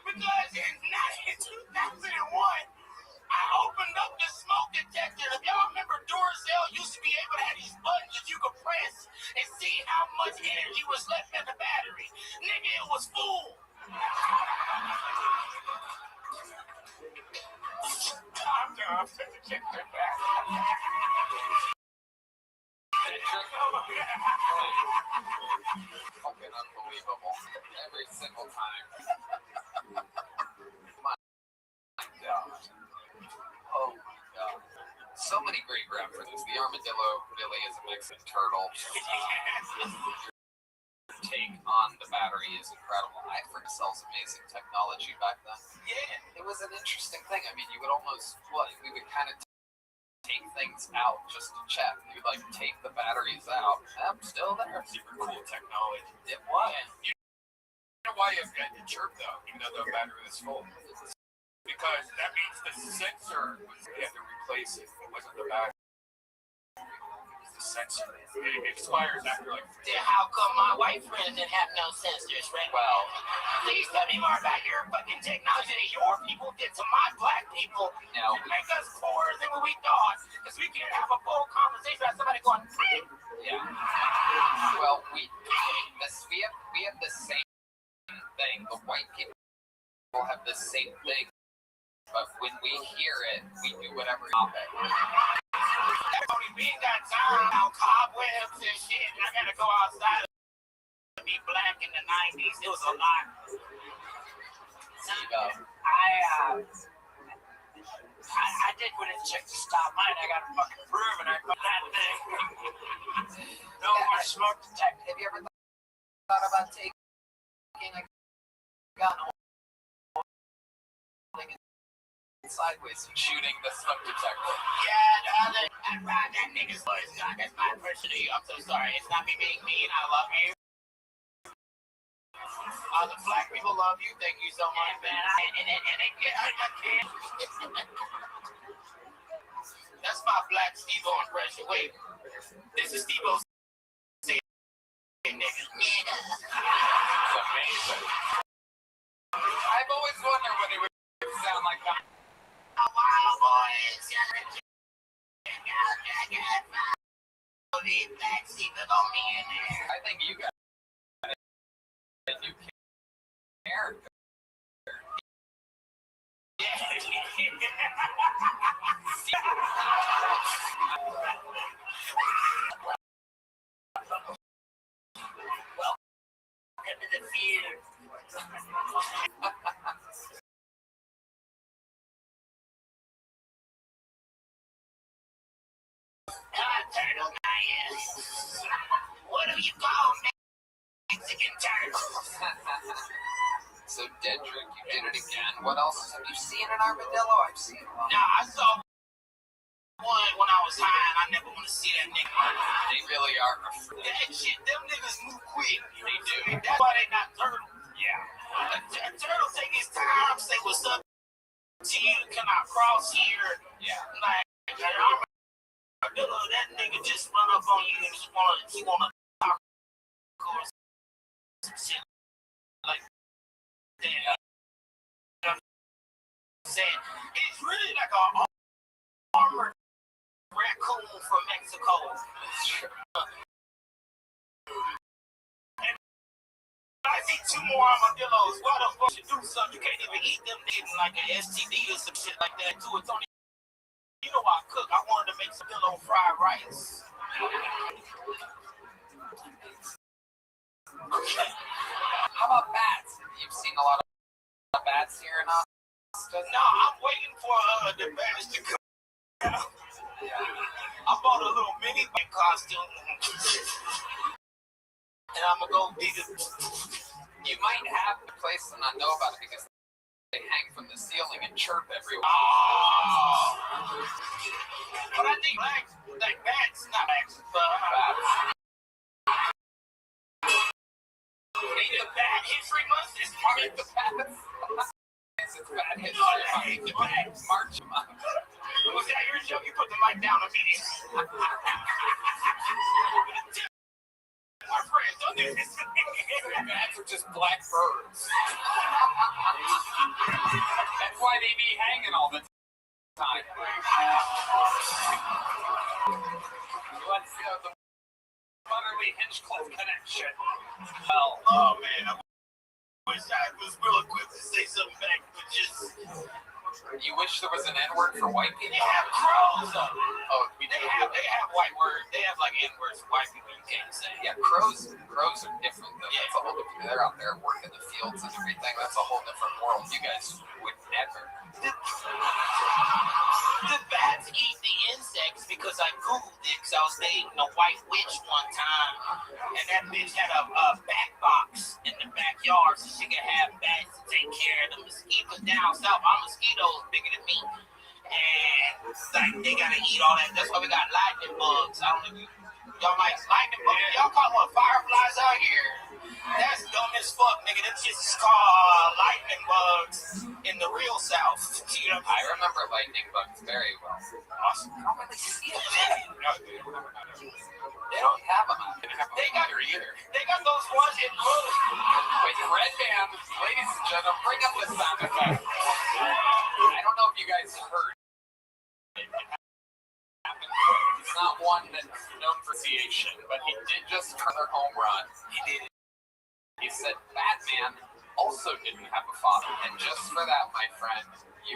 Because in 2001, I opened up the smoke detector. If y'all remember, Duracell used to be able to have these buttons that you could press and see how much energy was left in the battery. Nigga, it was full. I'm done. Check that back. Fucking unbelievable. Every single time. My God. Oh my God. So many great references. The armadillo really is a Mexican turtle. Take on the battery is incredible. I heard sells amazing technology back then. Yeah, it was an interesting thing. I mean, you would almost, we would kind of take things out just to check. You'd like take the batteries out. I'm still there. Super cool technology. It was. You know why you had to chirp though, even though the battery was full? Because that means the sensor was, you had to replace it. It wasn't the battery. The sensor. It expires after like 3 Then how come my white friends didn't have no sensors, right? Well, Please tell me more about your fucking technology that your people did to my black people now, to make us poorer than what we thought. Because we can't have a full conversation about somebody going, yeah. Well, we have the same thing. The white people have the same thing. But when we hear it, we do whatever topic. we ain't got time on cobwebs and shit. And I gotta go outside and be black in the 90s. It was a lot. I did what it took to stop mine. I got a fucking proof and I put that thing. No more smoke detector. Have you ever thought about taking a gun, holding it sideways and shooting the smoke detector? Yeah, I'd ride that nigga's voice. God, that's my impression of you. I'm so sorry. It's not me being mean. I love you. All the black people love you. Thank you so much, man. I can't. That's my black Steve-O impression. Wait, this is Steve-O saying nigga. It's amazing. I've always wondered what he would sound like that. Wild boys. I think you got a new character. welcome to the field. Turtle man. What do you call Mexican turtles? So, Dedrick, you did it again. What else have you seen an armadillo? I've seen one. Nah, I saw one when I was high, and I never want to see that nigga. They really are. That shit, them niggas move quick. They do. That's why they not turtles. Yeah. A turtle take his time, say what's up to you, can I cross here? Yeah. Like, armadillo, that nigga just run up on you and he wanna talk or some shit like that. You know what I'm saying? It's really like a armored raccoon from Mexico. And I see two more armadillos. Why the fuck you do something? You can't even eat them niggas like an STD or some shit like that too. It's only, you know, I cook. I wanted to make some armadillo fried rice. How about bats? You've seen a lot of bats here in Austin? No, I'm waiting for the bats to come out. I bought a little mini bat costume. And I'm gonna go dig it. You might have the place and not know about it because they hang from the ceiling and chirp everywhere. Oh. But I think like bats, not bats, but Bats. the Bat History Month is part of the bats. It's Bat History No, I hate the bats. March month. Was that your joke? You put the mic down immediately. My friends, don't do this. Bats are just black birds. That's why they be hanging all the time. Let's go the Butterly Hinchcliffe connection. Well, Oh man, I wish I was real equipped to say something back, but just you wish there was an N-word for white they people? have crows on. Oh, we do. They have white words. They have like N-words for white people you can't say. Yeah, crows are different though. That's a whole different. They're out there working the fields and everything. That's a whole different world. You guys would never. The bats eat the insects because I googled it because I was dating a white witch one time, and that bitch had a bat box in the backyard so she could have bats to take care of the mosquitoes down south. Our mosquitoes bigger than me, and like they gotta eat all that. That's why we got lightning bugs. I don't know if y'all like lightning bugs. Y'all call them fireflies out here. That's dumb as fuck, nigga. That's just called lightning bugs in the real South. You know, I remember lightning bugs very well. awesome. I don't really see them. They don't have them. They got here either. They got those ones in blue. Wait, red band, ladies and gentlemen, bring up the sound effect. I don't know if you guys heard. It's not one that's known for association, but he did just turn a home run. He did. He said Batman also didn't have a father, and just for that, my friend, he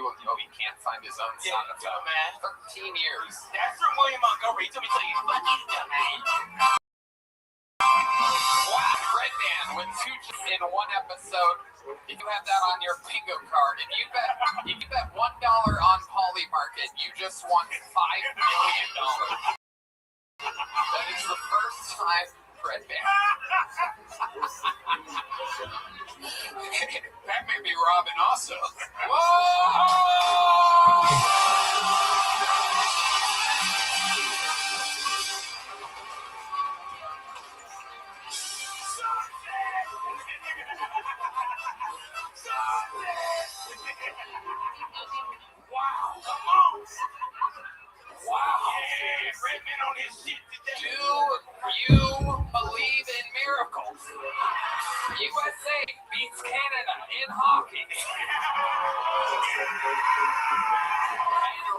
can't find his own sound effect. Man. 13 years. That's from William Montgomery. He told me to tell you, fuck you, dumbass. Wow, Red Man with two in one episode. If you have that on your bingo card, if you bet $1 on Poly Market, you just won $5 million. That is the first time Red Man. That may be Robin also. Wow, come on. Wow. Yeah, Redman on his shit today. Do you believe in miracles? USA beats Canada in hockey. And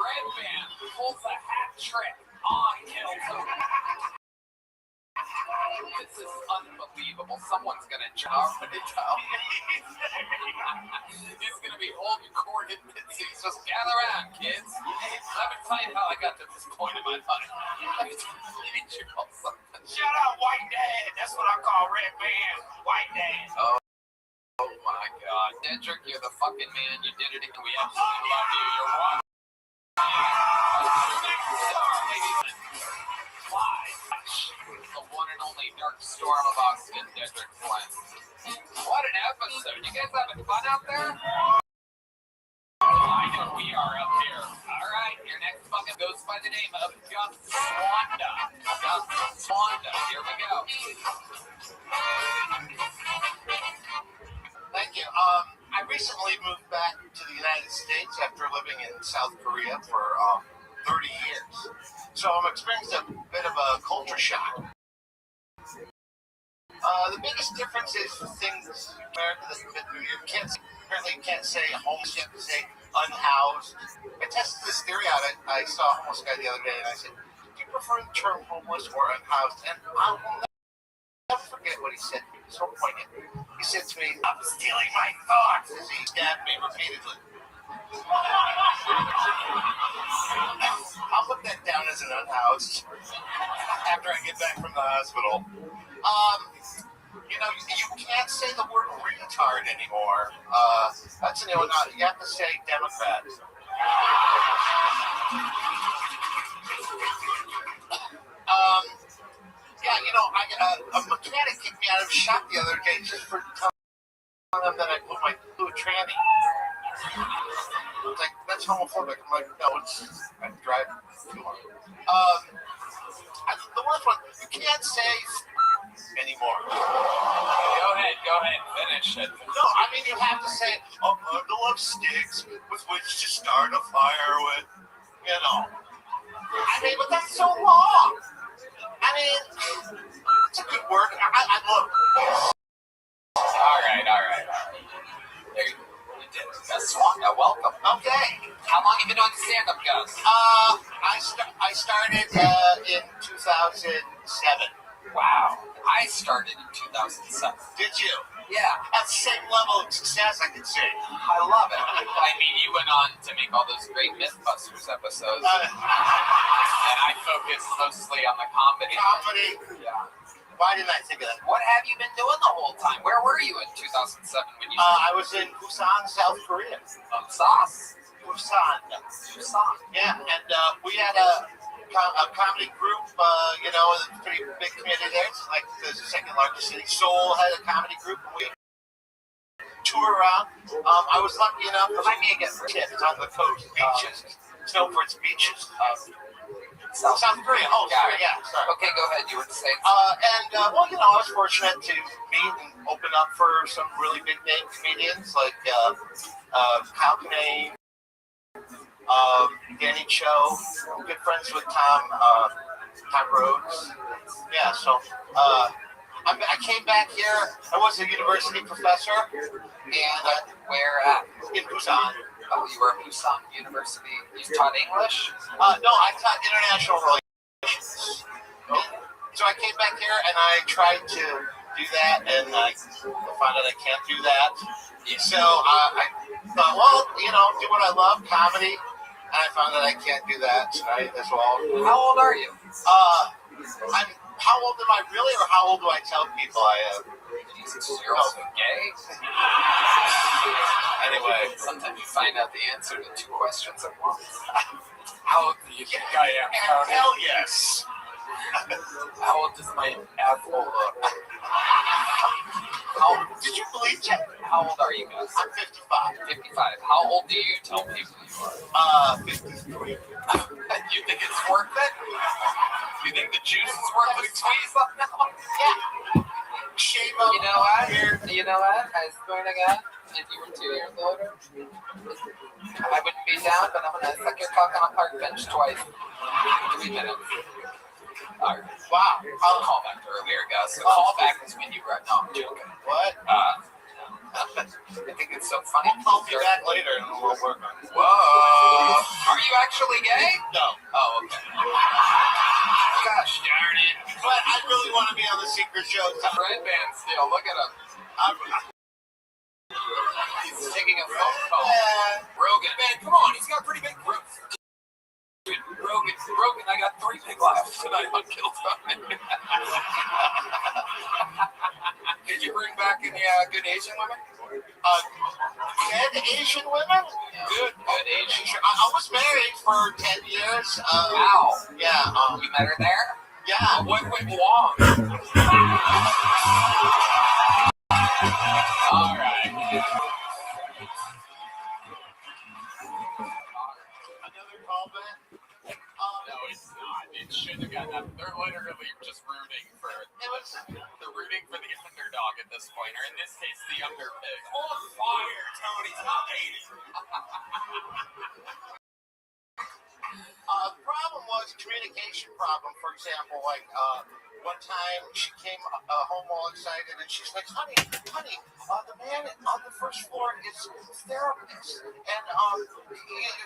Red Man pulls a hat trick on Kelso. This is unbelievable. Someone's going to jump and He's going to be holding court in mid-season. Just gather around, kids. Let me tell you how I got to this point in my life. Let me tell you something. Shout out White Dad. That's what I call Red red man, white dad. Oh my God, Dedrick, you're the fucking man. You did it. We absolutely love you. You're one. The one and only Dark Storm of Austin, Dedrick Flynn. What an episode. You guys having fun out there? I know we are up here. Alright, your next fucking goes by the name of Gus Swanda. Gus Swanda. Here we go. Thank you. I recently moved back to the United States after living in South Korea for 30 years. So I'm experiencing a bit of a culture shock. The biggest difference is the things in America that you can't say homeless, you have to say unhoused. I tested this theory out. I saw a homeless guy the other day and I said, do you prefer the term homeless or unhoused? And I will never forget what he said to me. It was so poignant. He said to me, I'm stealing my thoughts, as he stabbed me repeatedly. I'll put that down as an unhoused after I get back from the hospital. You know, you can't say the word retard anymore. That's a new one. You have to say Democrat. Yeah, you know, a mechanic kicked me out of his shop the other day just for telling them that I put my blue tranny. It's like, that's homophobic. I'm like, no, I drive too long. The worst one, you can't say anymore. Go ahead, finish it. No, I mean, you have to say a bundle of sticks with which to start a fire with, you know. I mean, but that's so long. I mean, it's a good word. I look. All right. There you go. Gus Swanda, welcome. Okay. How long have you been doing stand-up, Gus? I started in 2007. Wow. I started in 2007. Did you? Yeah. At the same level of success, I could say. I love it. I mean, you went on to make all those great Mythbusters episodes. And I focused mostly on the comedy. Yeah. Why didn't I think of that? What have you been doing the whole time? Where were you in 2007 when you I was in Busan, South Korea. Sauce? Busan. Yeah, and we had a comedy group, you know, a pretty big community there. It's like the second largest city. Seoul had a comedy group, and we tour around. I was lucky enough to tips on the coast, beaches. It's known for its beaches. South Korea. Oh, sorry, yeah, sorry. Okay, go ahead. You were saying. Well, you know, I was fortunate to meet and open up for some really big name comedians like Kyle Kinane, Danny Cho. Good friends with Tom Rhodes. Yeah, so I came back here. I was a university professor, and Where at? in Busan. Oh, you were at Busan University. You taught English? No, I taught international relations. So I came back here and I tried to do that, and I found out I can't do that. So I thought, well, you know, do what I love, comedy, and I found that I can't do that tonight as well. How old are you? How old am I really, or how old do I tell people I am? Jesus, you're also gay? Anyway, Sometimes you find out the answer to two questions at once. How old do you think I am, Tony? hell yes. How old does my asshole look? Did you believe that? How old are you guys? I'm 55. 55. How old do you tell people you are? 53. You think it's worth it? You think the juice is worth the squeeze on that one? Yeah. Shave up. You know what? I swear to God, if you were 2 years older, I wouldn't be down, but I'm gonna suck your cock on a park bench twice. 3 minutes. Alright. Wow. I'll call back earlier, guys. So call back is when you were. No, I'm joking. What? I think it's so funny. I'll be back later and we'll work on it. Whoa. Are you actually gay? No. Oh, okay. Gosh darn it. But I really want to be on the secret show. Red band still. Look at him. He's taking a phone call. Rogan. Man, come on. He's got pretty big groups. Rogan, I got 3 big laughs tonight on Kill Time. Any good Asian women? Dead Asian women? Good Asian. I was married for 10 years. Wow. Yeah. You met her there? Yeah. What went wrong? All right. Another callback? No, it's not. It shouldn't have gotten that. They're literally just rooting for. They're rooting for the underdog at this point, or in this case, the underpig. On fire, Tony. Stop hating. The problem was communication problem. For example, like one time she came home all excited and she's like, honey, the man on the first floor is therapist. And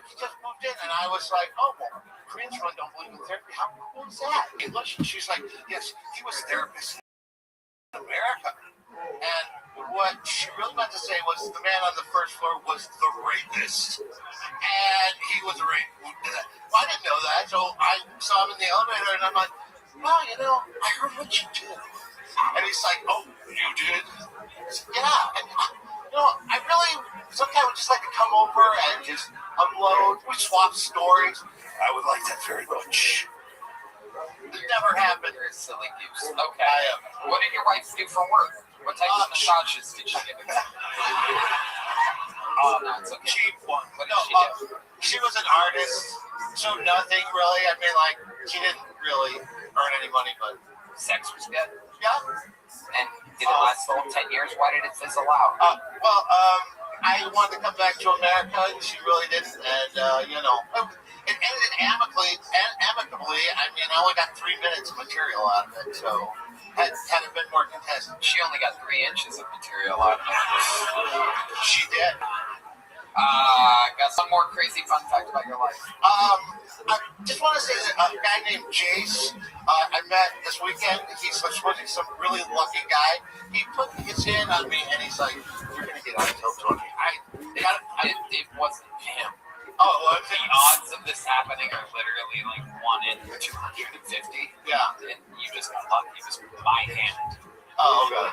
he just moved in. And I was like, oh, well, Koreans really don't believe in therapy. How cool is that? And she's like, yes, he was a therapist in America. And what she really meant to say was the man on the first floor was the rapist. And he was a rapist. Well, I didn't know that, so I saw him in the elevator, and I'm like, well, I heard what you did. And he's like, oh, you did? I said, yeah. And, I really sometimes would just like to come over and just unload. We swap stories. I would like that very much. It never happened. You're a silly goose. Okay. What did your wife do for work? What type of massages did she give? Oh, no, it's okay. Cheap one. What did she do? She was an artist, so nothing really. I mean, like, she didn't really earn any money, but Sex was good. yeah. And did it last the whole 10 years? Why did it fizzle out? I wanted to come back to America, and she really didn't. And it ended amicably. I mean, I only got 3 minutes of material out of it, so had it been more contested. She only got 3 inches of material out of it. She did. Got some more crazy fun fact about your life. I just want to say that a guy named Jace, I met this weekend. He's supposedly some really lucky guy. He put his hand on me and he's like, "You're gonna get out until 20." It wasn't him. Oh, well, The odds of this happening are literally like 1 in 250. yeah. And you just got lucky. It was my hand. Oh, okay.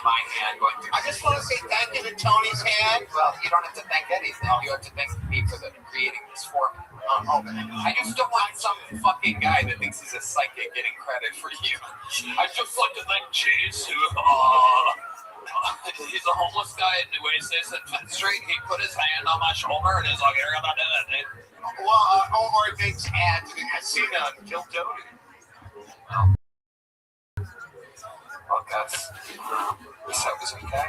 My hand going through. I just want to say thank you to Tony's hand. Well, you don't have to thank anything. You have to thank me for creating this for me. Okay. I just don't want some fucking guy that thinks he's a psychic getting credit for you. I just like to thank Chase, who, he's a homeless guy in New Oasis and Fifth Street. He put his hand on my shoulder and he's like, "Here, I'm not doing it." Well, Omar makes ads in the casino and killed Tony. Well, guys, this was okay.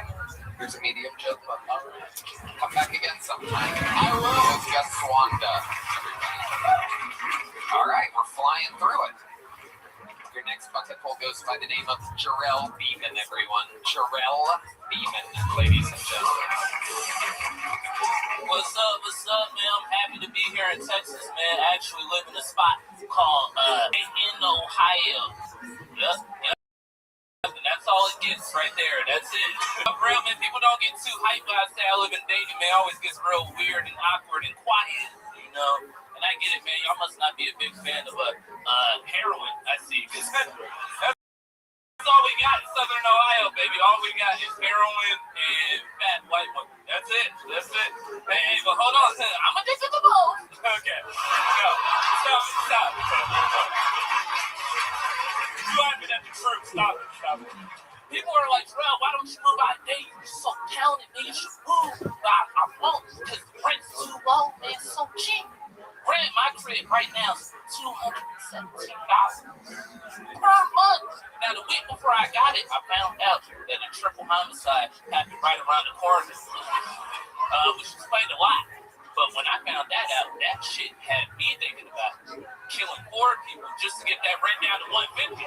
Here's a medium joke, but come back again sometime. I will. Just Wanda. All right, we're flying through it. Your next bucket poll goes by the name of Jarrell Beeman, everyone. Jarrell Beeman, ladies and gentlemen. What's up, man? I'm happy to be here in Texas, man. I actually live in a spot called in Ohio. Yep. And that's all it gets right there. That's it. Real, man, people don't get too hyped when I say I live in Dayton, man. It always gets real weird and awkward and quiet, And I get it, man. Y'all must not be a big fan of heroin, I see. Because that's all we got in Southern Ohio, baby. All we got is heroin and fat white women. That's it. Hey, but hold on. I'm addicted to both. Okay. No. Stop. You are me, that's the truth. Stop it. People are like, "Well, why don't you move out of Dayton? You're so talented, man. You should move." I won't, because the rent's too low, man. It's so cheap. Rent in my crib right now is $217 per month. Now, the week before I got it, I found out that a triple homicide happened right around the corner, which explained a lot. But when I found that out, that shit had me thinking about killing 4 people just to get that rent down to $150.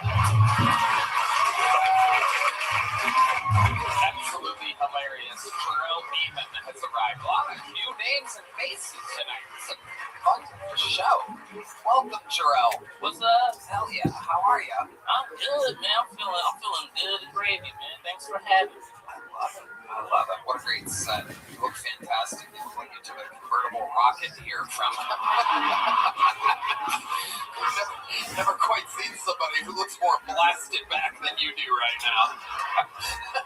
Absolutely hilarious. Jarrell Beeman has arrived. A lot of new names and faces tonight. It's a fun show. Welcome, Jarrell. What's up? Hell yeah. How are you? I'm good, man. I'm feeling good and gravy, man. Thanks for having me. I love it. What a great set. You look fantastic. You look like you took a convertible rocket here from... Never quite seen somebody somebody who looks more blasted back than you do right now.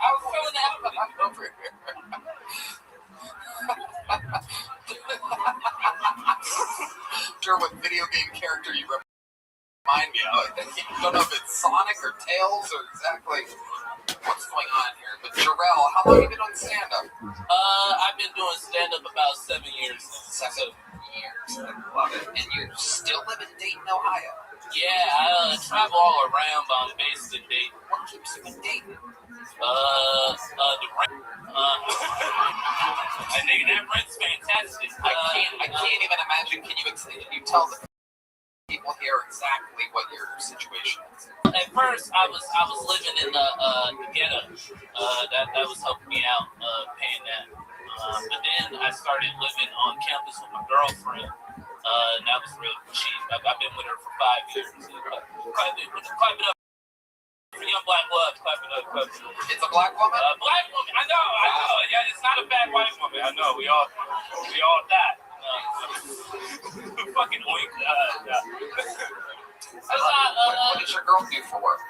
I was feeling that over here. Sure, what video game character you remind me of. I don't know if it's Sonic or Tails or exactly what's going on here. But Jarrell, how long have you been on stand-up? I've been doing stand-up about 7 years now. 7 years. I love it. And you still live in Dayton, Ohio? Yeah, I travel all around, but I'm based in Dayton. What keeps you in Dayton? The rent. I think that rent's fantastic. I can't even imagine. Can you tell the people here exactly what your situation is? At first, I was living in the ghetto. That was helping me out, paying that. But then I started living on campus with my girlfriend. And that was really cheap. I've been with her for 5 years. Clap it up. Young black love, clap it up. It's a black woman? Black woman, I know. Yeah, it's not a bad white woman. I know, we all die. Fucking oink. What does your girl do for work?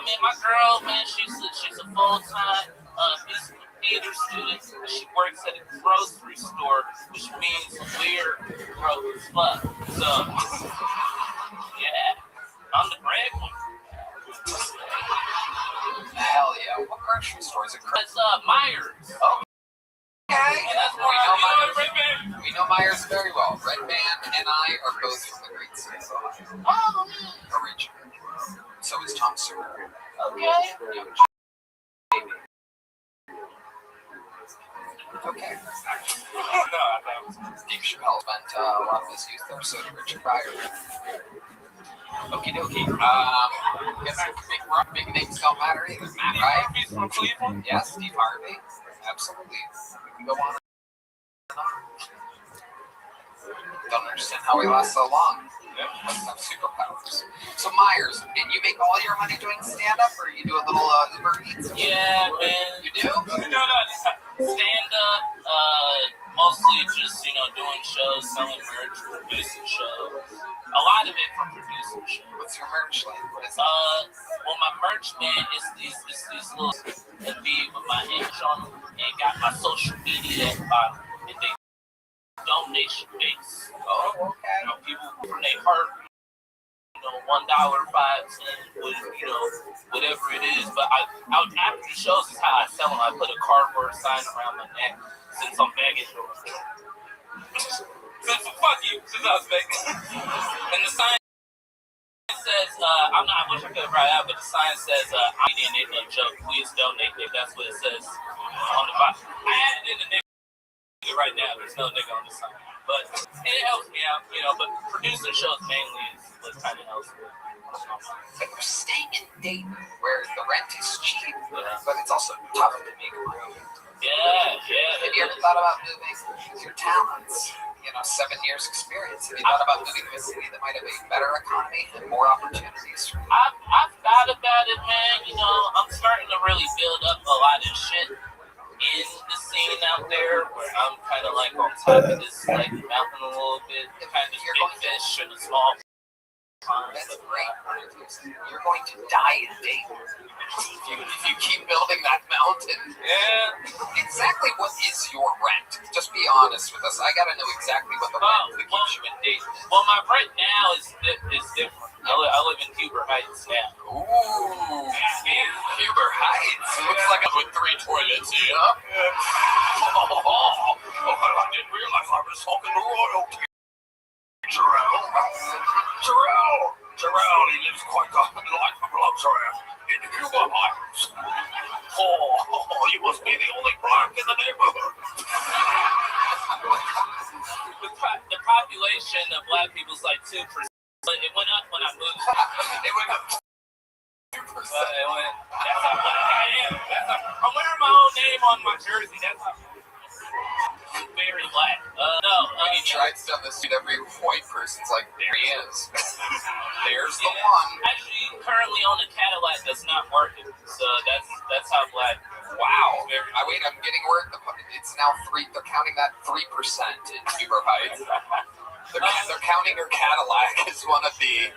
Man, my girl, man, she's a full-time theater student. She works at a grocery store, which means we're broke as fuck. So, yeah, I'm the breadwinner. Hell yeah. What grocery store is it? That's Myers. Oh. Okay. And that's where We know Myers very well. Red Band and I are both from the great state of Ohio. Oh, Originally. So is Tom Sawyer. okay. Okay. No, Steve Chappelle spent a lot of his youth there, so did Richard Pryor. Okie dokie. Guess big names don't matter either, Matt, right? Harvey's from Cleveland? Yes, Steve Harvey. Absolutely. We can go on and on. Don't understand how we last so long. Must have superpowers. So Myers, and you make all your money doing stand-up, or you do a little Uber Eats? Yeah, man. You do? No. Stand-up, mostly just, doing shows, selling merch, producing shows. A lot of it from producing shows. What's your merch like? What is it? Well, my merch, man, is these little FB with my image on them, and got my social media at the bottom, and they donation base. Oh, okay. People from their heart, $1, 5 cents, whatever it is. But after the shows is how I sell them. I put a cardboard sign around my neck since I'm begging. Fuck you, since I was begging. And the sign says, I wish I could write out, but the sign says, I'm eating a joke. Please donate. That's what it says on the bottom. I added in the nigga right now. There's no nigga on the sign. But it helps me out, but producing shows mainly is what kind of helps me. But we're staying in Dayton, where the rent is cheap, but it's also tough to make room. Yeah. Have you ever thought about moving with your talents? 7 years experience. Have you thought about moving to a city that might have a better economy and more opportunities? I've thought about it, man. I'm starting to really build up a lot of shit in the scene out there, where I'm kind of like on top of this mountain a little bit, kind of big fish in a small pond. That's great. You're going to die in Dayton if you keep building that mountain. Yeah. Exactly what is your rent? Just be honest with us. I gotta know exactly what the rent that keeps you in Dayton. Well, my rent now is different. I live in Huber Heights now. Ooh, Huber Heights. Looks like I'm with 3 toilets here. I didn't realize I was talking to royalty. Jarrell, he lives quite a life of luxury in Huber Heights. Oh, you must be the only black in the neighborhood. The population of black people is like 2%. But it went up when I moved. It went up 2%. That's how black I am. I'm wearing my own name on my jersey. That's how very black. When he tries down the street, every white person's like, there he is. There's the one. Actually, currently on the Cadillac that's not working. So that's how black. Wow. I'm getting word. It's now 3. They're counting that 3% in Huber Heights. They're counting her Cadillac as one of the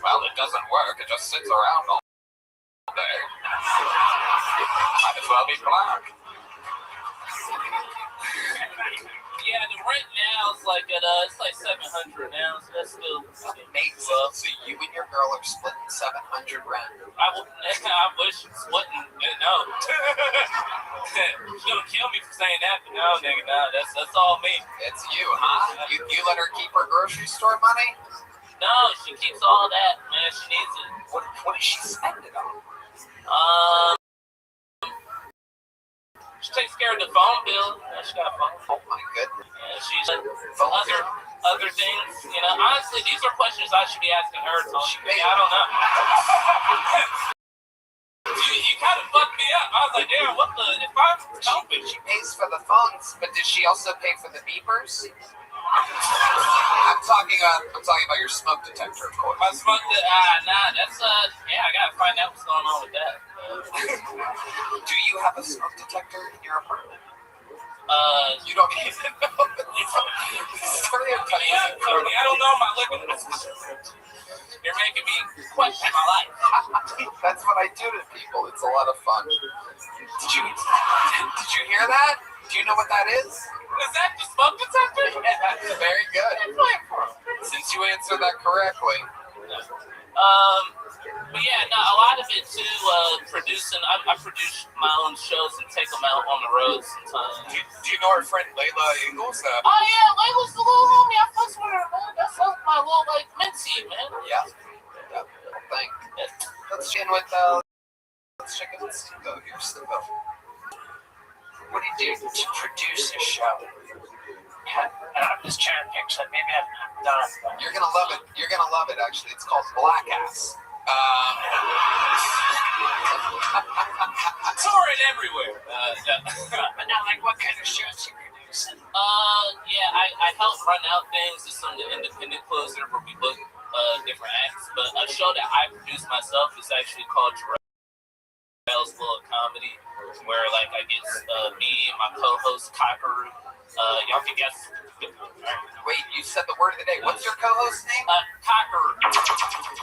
Well, it doesn't work. It just sits around all day. Might as well be black. Yeah, the rent now is like at it's like $700 now, so that's still Amazing. So you and your girl are splitting $700 rent. I wish splitting. No, she's gonna kill me for saying that. But no, nigga, no, that's all me. It's you, huh? You let her keep her grocery store money? No, she keeps all that, man. She needs it. What does she spend it on? She takes care of the phone bill. She got a phone. Oh my goodness. Yeah, she's other things. You know, honestly, these are questions I should be asking her. So I don't know. You kind of fucked me up. I was like, damn, what the? If I'm helping, She pays for the phones, but does she also pay for the beepers? I'm talking about your smoke detector, of course. my smoke, nah, that's yeah, I gotta find out what's going on with that. Do you have a smoke detector in your apartment? You don't even know. I don't know my liquor. You're making me question my life. That's what I do to people. It's a lot of fun. Did you hear that? Do you know what that is? Is that the smoke detector? Yeah, very good. Since you answered that correctly. But yeah, no, a lot of it too, producing. I produce my own shows and take them out on the road sometimes. Do you know our friend Layla Ingalls? Oh yeah, Layla's the little homie. I fucks with her, man. That's my little like mentee, man. Yeah. Well, thank you. Let's begin with let's check out Steve-O here. Steve-O. What do you do to produce a show? I'm just trying to picture. Maybe I'm done. You're gonna love it. You're gonna love it. Actually, it's called Black Ass. Touring everywhere. But now, like, what kind of shows you produce? Yeah, I help run out things to some of the independent clubs where we book different acts. But a show that I produce myself is actually called Jarrell's Little Comedy, where like I get me and my co-host Cockaroo. Y'all can guess. Wait, you said the word of the day. What's your co-host's name? Cockaroo.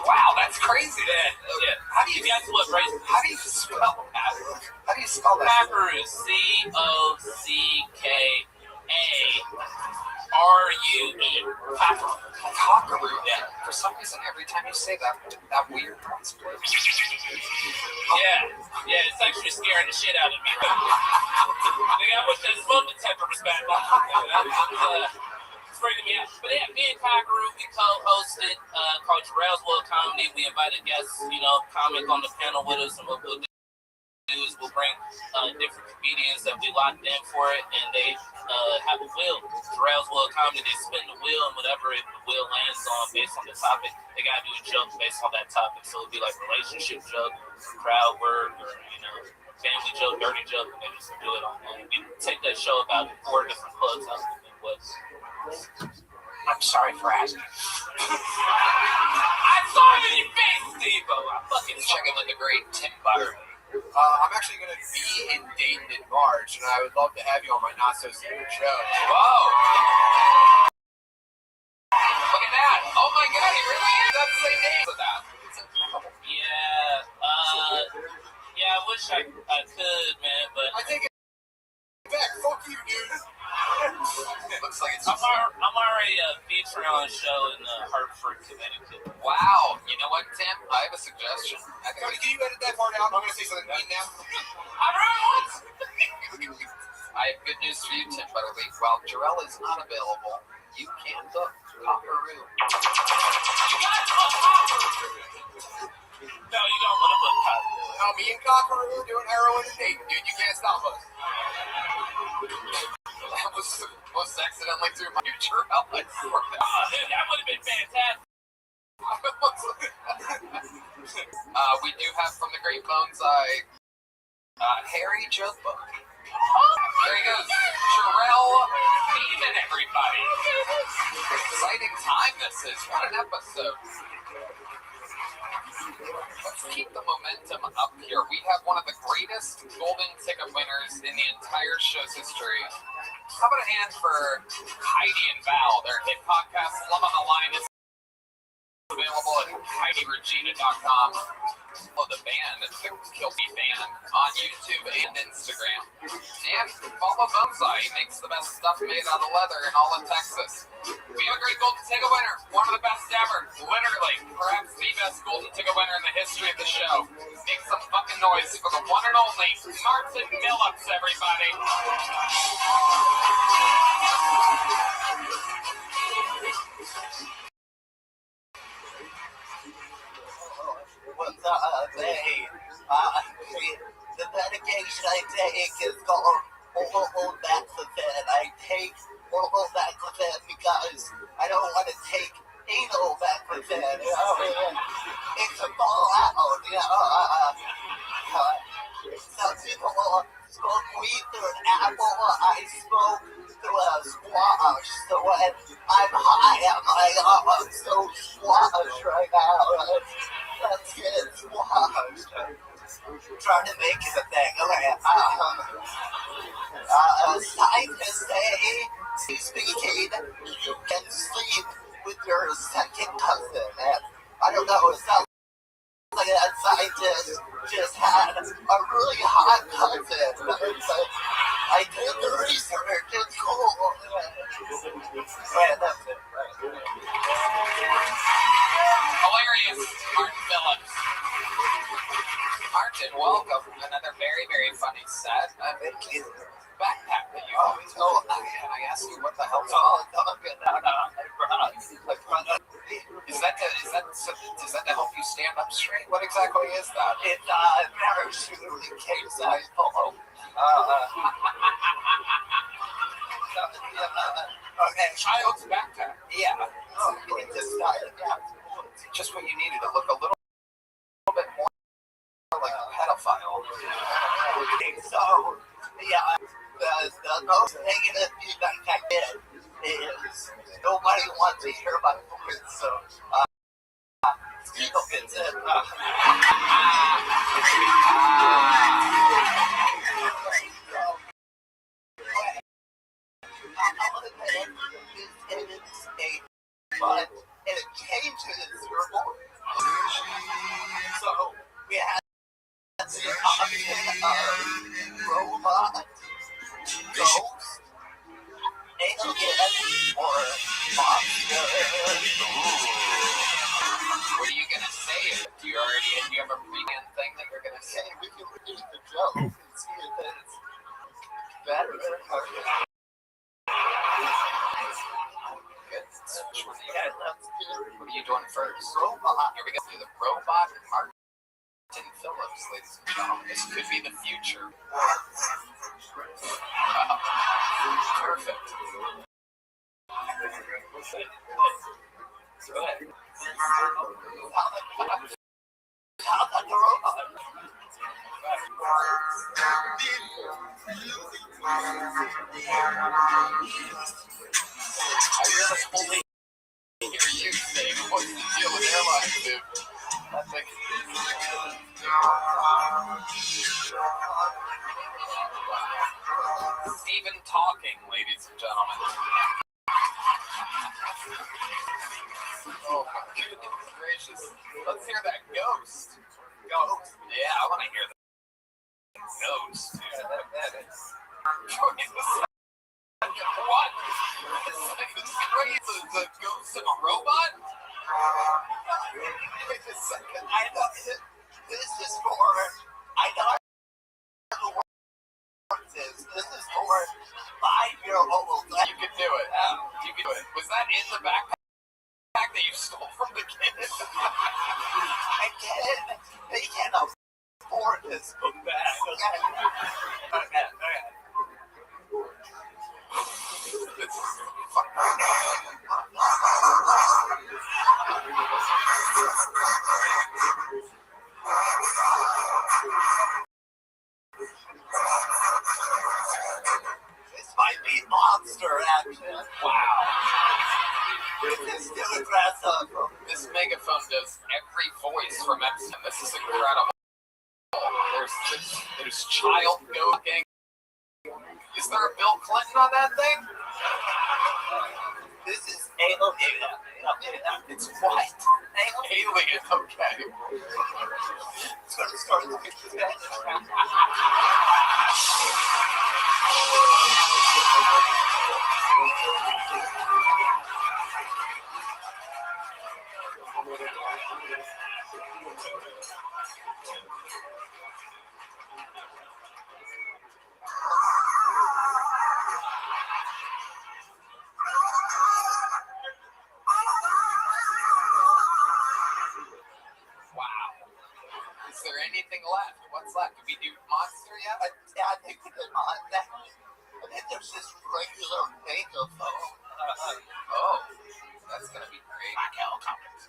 Wow, that's crazy. Yeah. How do you guess what race? How do you spell that? How do you spell that? Cockaroo. COCKARUE. Cockaroo. Cockaroo. Yeah. For some reason, every time you say that weird noise. Yeah, it's actually scaring the shit out of me. Nigga, I wish that smoke detector was back. It's freaking me out. But yeah, me and Cockaroo, we co-hosted called Jarrell's Little Comedy. We invited guests, comic on the panel with us, and what we'll do is we'll bring different comedians that we locked in for it, and they have a wheel. Jarrell's Little Comedy, they spin the wheel, and whatever the wheel lands on based on the topic, they gotta do a joke based on that topic. So it'll be like relationship joke, crowd work, or family joke, dirty joke, and they just do it on that. We take that show about 4 different clubs out in the Midwest. I'm sorry for asking. I saw it in your face, Steve-O. I fucking Checking with the great Tim Butter. I'm actually going to be in Dayton in March, and I would love to have you on my not-so-secret show. Whoa! Look at that! Oh my God, he really is! That's the name of that. It's incredible. Yeah, I wish I could, man, but I take it back. Fuck you, dude. Looks like it's I'm already featuring on a show in Hartford, Connecticut. Wow. You know what, Tim? I have a suggestion. Can you edit that part out? I'm going to say something mean now. I have good news for you, Tim Butterleaf. While Jarrell is not available, you can book Cockaroo. No, you don't want to book Cockaroo. No, me and Cockaroo doing heroin and Dayton, dude. You can't stop us. That was accidentally through my Jarrell. That would have been fantastic. We do have from the Great Bonsai Harry joke book. There he goes. Jarrell Beeman, everybody. Exciting time this is. What an episode. Let's keep the momentum up here. We have one of the greatest golden ticket winners in the entire show's history. How about a hand for Heidi and Val? Their hit podcast, Love on the Line, is available at RabbiRegina.com. Follow the band, it's the Kill Me Band, on YouTube and Instagram. And follow Bonsai, he makes the best stuff made out of leather in all of Texas. We have a great Golden Ticket winner, one of the best ever, literally, perhaps the best Golden Ticket winner in the history of the show. Make some fucking noise for the one and only Martin Phillips, everybody. What's up, hey? The medication I take is called oral Baclofen. I take oral Baclofen because I don't want to take anal Baclofen. You know, it's a fallout. You know, some people smoke weed through an apple. I smoke through a squash. So when I'm high, I'm like, oh, I'm so squashed right now. Let's get squashed. Trying to make it a thing. Okay. Scientists say speaking, you can sleep with your second cousin. And I don't know, it sounds like that scientist just had a really hot cousin. But I did the research. It's cool. Right, that's it. Right. Hilarious, Martin Phillips. Martin, welcome. Another very, very funny set. Thank you. Backpack that you always hold. Can I ask you what the hell's all? Is that to help you stand up straight? What exactly is that? It's a parachute in case I fall. Okay. Child's backpack. Yeah. Oh, you just Just what you needed to look a little bit more like a pedophile. So, yeah, the most negative feedback I get is nobody wants to hear my voice, so, Steve gets it. But it changes your voice. So, we had the option of robot, ghost, alien, or monster. What are you gonna say? Do you have a pre-end thing that you're gonna say? We can repeat the joke and see if it's better. Good. Yeah, that's good. What are you doing first? Robot. Here we go. Do the robot Martin Phillips, ladies and gentlemen. This could be the future. Perfect. Go ahead. How about the robot? I really only hear you say, what's the deal with airlines, dude? I think... Stephen talking, ladies and gentlemen. Oh my goodness gracious. Let's hear that ghost. Ghost? Yeah, I want to hear that ghost. What? This is crazy. The ghost of a robot? Wait a second. I know this is for. I know the word is. This is for 5-year-olds. You can do it. You can do it. Was that in the backpack that you stole from the kid? I did. They can't afford this book bag. Okay. It's fucking... This might be monster action. Wow. This is still aggressive. This megaphone does every voice from Epson. This is incredible. There's child goading. Is there a Bill Clinton on that thing? This is alien. It's what? Alien, okay. It's going to start looking today. Wow. Is there anything left? What's left? Did we do monster yet? I think we did on that. And then there's this regular megaphone. Oh, that's gonna be great. Black helicopters.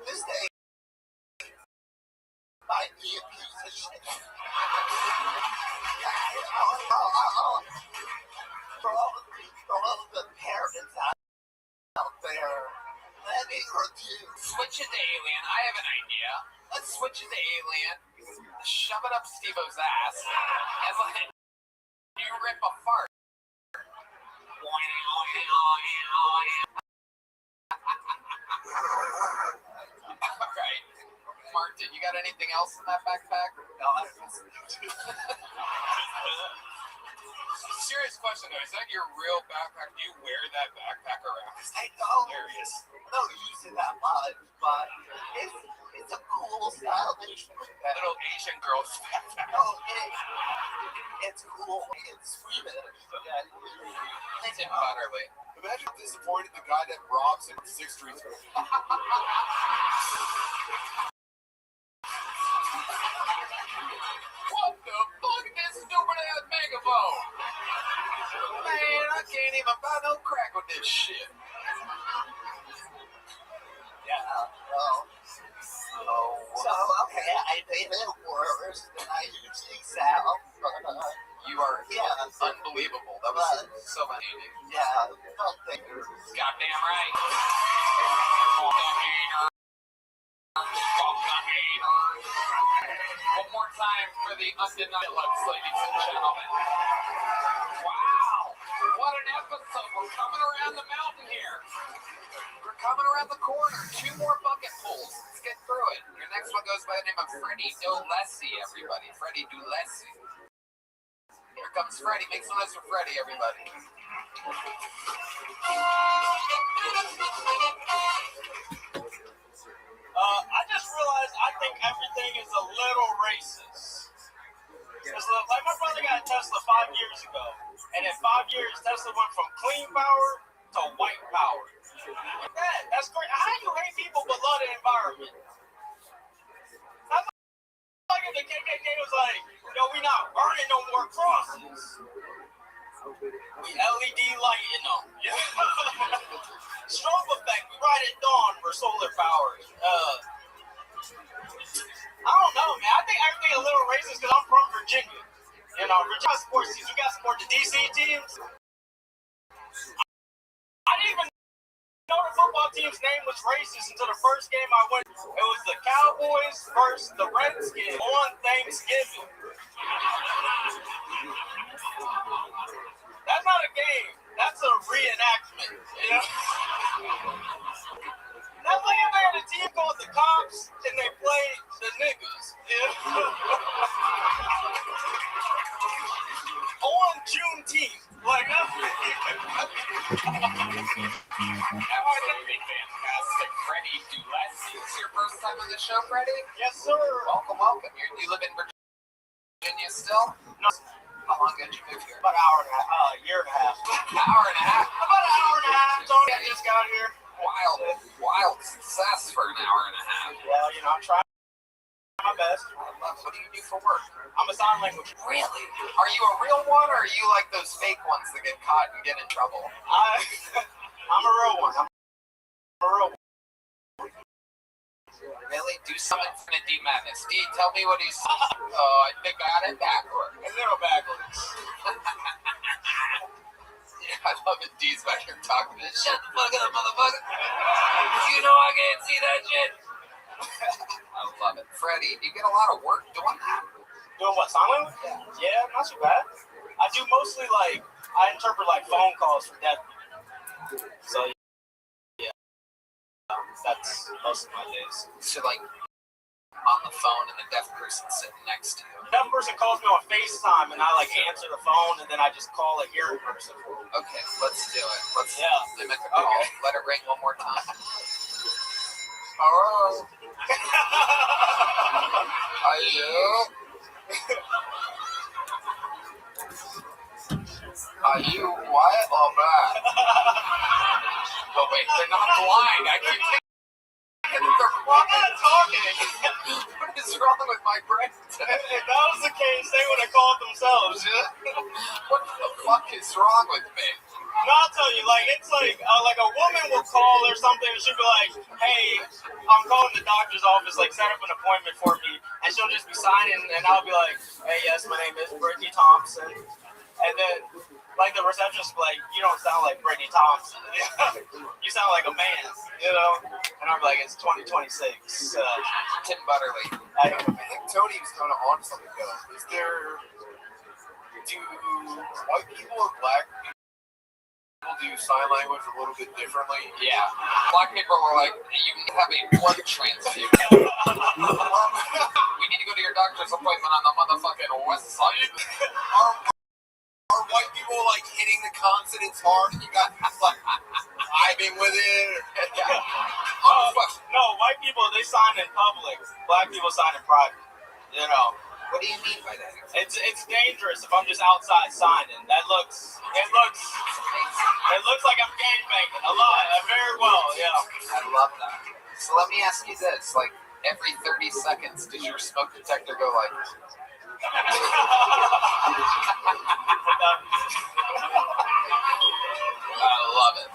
This day might be a piece of shit. For all of the parents out there, let me review. Switch it to alien. I have an idea. Let's switch it to alien. Shove it up Steve-O's ass. And let you rip a fart. Alright. Martin, you got anything else in that backpack? No, I don't. Serious question though, is that your real backpack? Do you wear that backpack around? I don't. Hilarious. I don't use it that much, but it's a cool style. Little Asian girl's backpack. Oh, it's cool. It's Swedish. Tim Butterly. Imagine how disappointed the guy that robs him 6 streets. What the fuck is this stupid ass megaphone? Man, I can't even buy no crack with this shit. Yeah, well. So, okay, I made it worse than I usually sound. You are unbelievable. That was so fascinating. Yeah, well, thank you. Goddamn right. Fuck the haters. Fuck the haters. One more time for the undeniable, ladies and gentlemen. Wow. What an episode. We're coming around the mountain here. We're coming around the corner. 2 more bucket pulls. Let's get through it. Your next one goes by the name of Freddie Dulessi, everybody. Freddie Dulessi. Here comes Freddie. Make some noise for Freddie, everybody. I just realized I think everything is a little racist. Because, like, my brother got a Tesla 5 years ago, and in 5 years, Tesla went from clean power to white power. That's great. How do you hate people but love the environment? That's like if the KKK was like, yo, we not burning no more crosses. We LED lighting them. Strobe effect. We ride at dawn for solar power. I don't know, man. I think everything a little racist because I'm from Virginia. You know, Virginia sports teams. We got to support the DC teams. I didn't even know the football team's name was racist until the first game I went. It was the Cowboys versus the Redskins on Thanksgiving. That's not a game. That's a reenactment. You know? That's like if they had a team called the Cops and they played the niggas. You know? On Juneteenth. Like, that's fantastic. Freddie Dulessi. Is this your first time on the show, Freddie? yes, sir. Welcome, welcome. You live in Virginia still? No. How long did you move here? About an hour and a half, year and a half. Hour and a half. About an hour and a half. Tony, I just got here. Wild success for an hour and a half. Well, you know, I'm trying my best. What do you do for work? I'm a sign language. Really? Are you a real one, or are you like those fake ones that get caught and get in trouble? I'm a real one. I'm a real one. Really? Do some Infinity Madness. D, tell me what he's. Oh, I think I got it backwards. A little backwards. Yeah, I love it. D's back here talking to shut the fuck up, motherfucker. You know I can't see that shit. I love it. Freddie, do you get a lot of work doing that? Doing what, sign language? Yeah, not too bad. I do mostly, like, I interpret, like, phone calls for deaf people. So yeah, that's most of my days. So like on the phone and the deaf person sitting next to you. That person calls me on FaceTime and I like answer the phone and then I just call a hearing person. Okay, let's do it. Let's limit the call. Okay. Let it ring one more time. Hello. Are you? Are you white or black? Oh wait, they're not blind. I keep thinking they're blind. I'm not talking. What is wrong with my brain today? If that was the case, they would have called themselves. What the fuck is wrong with me? No, I'll tell you, like, it's like a woman will call or something, and she'll be like, hey, I'm calling the doctor's office, like, set up an appointment for me, and she'll just be signing, and I'll be like, hey, yes, my name is Brittany Thompson, and then, like, the receptionist will be like, you don't sound like Brittany Thompson, you sound like a man, you know, and I'm like, it's 2026, Tim Butterly. I think Tony was kind of on something though. Do white people and black people do sign language a little bit differently? Yeah. Black people were like, you have a blood transfusion. We need to go to your doctor's appointment on the motherfucking west side. Are white people like hitting the consonants hard and you got like vibing with it? no, white people, they sign in public, black people sign in private, you know. What do you mean by that? It's dangerous if I'm just outside signing. It looks like I'm gangbanging a lot, very well, yeah. I love that. So let me ask you this: like every 30 seconds, does your smoke detector go like? I love it.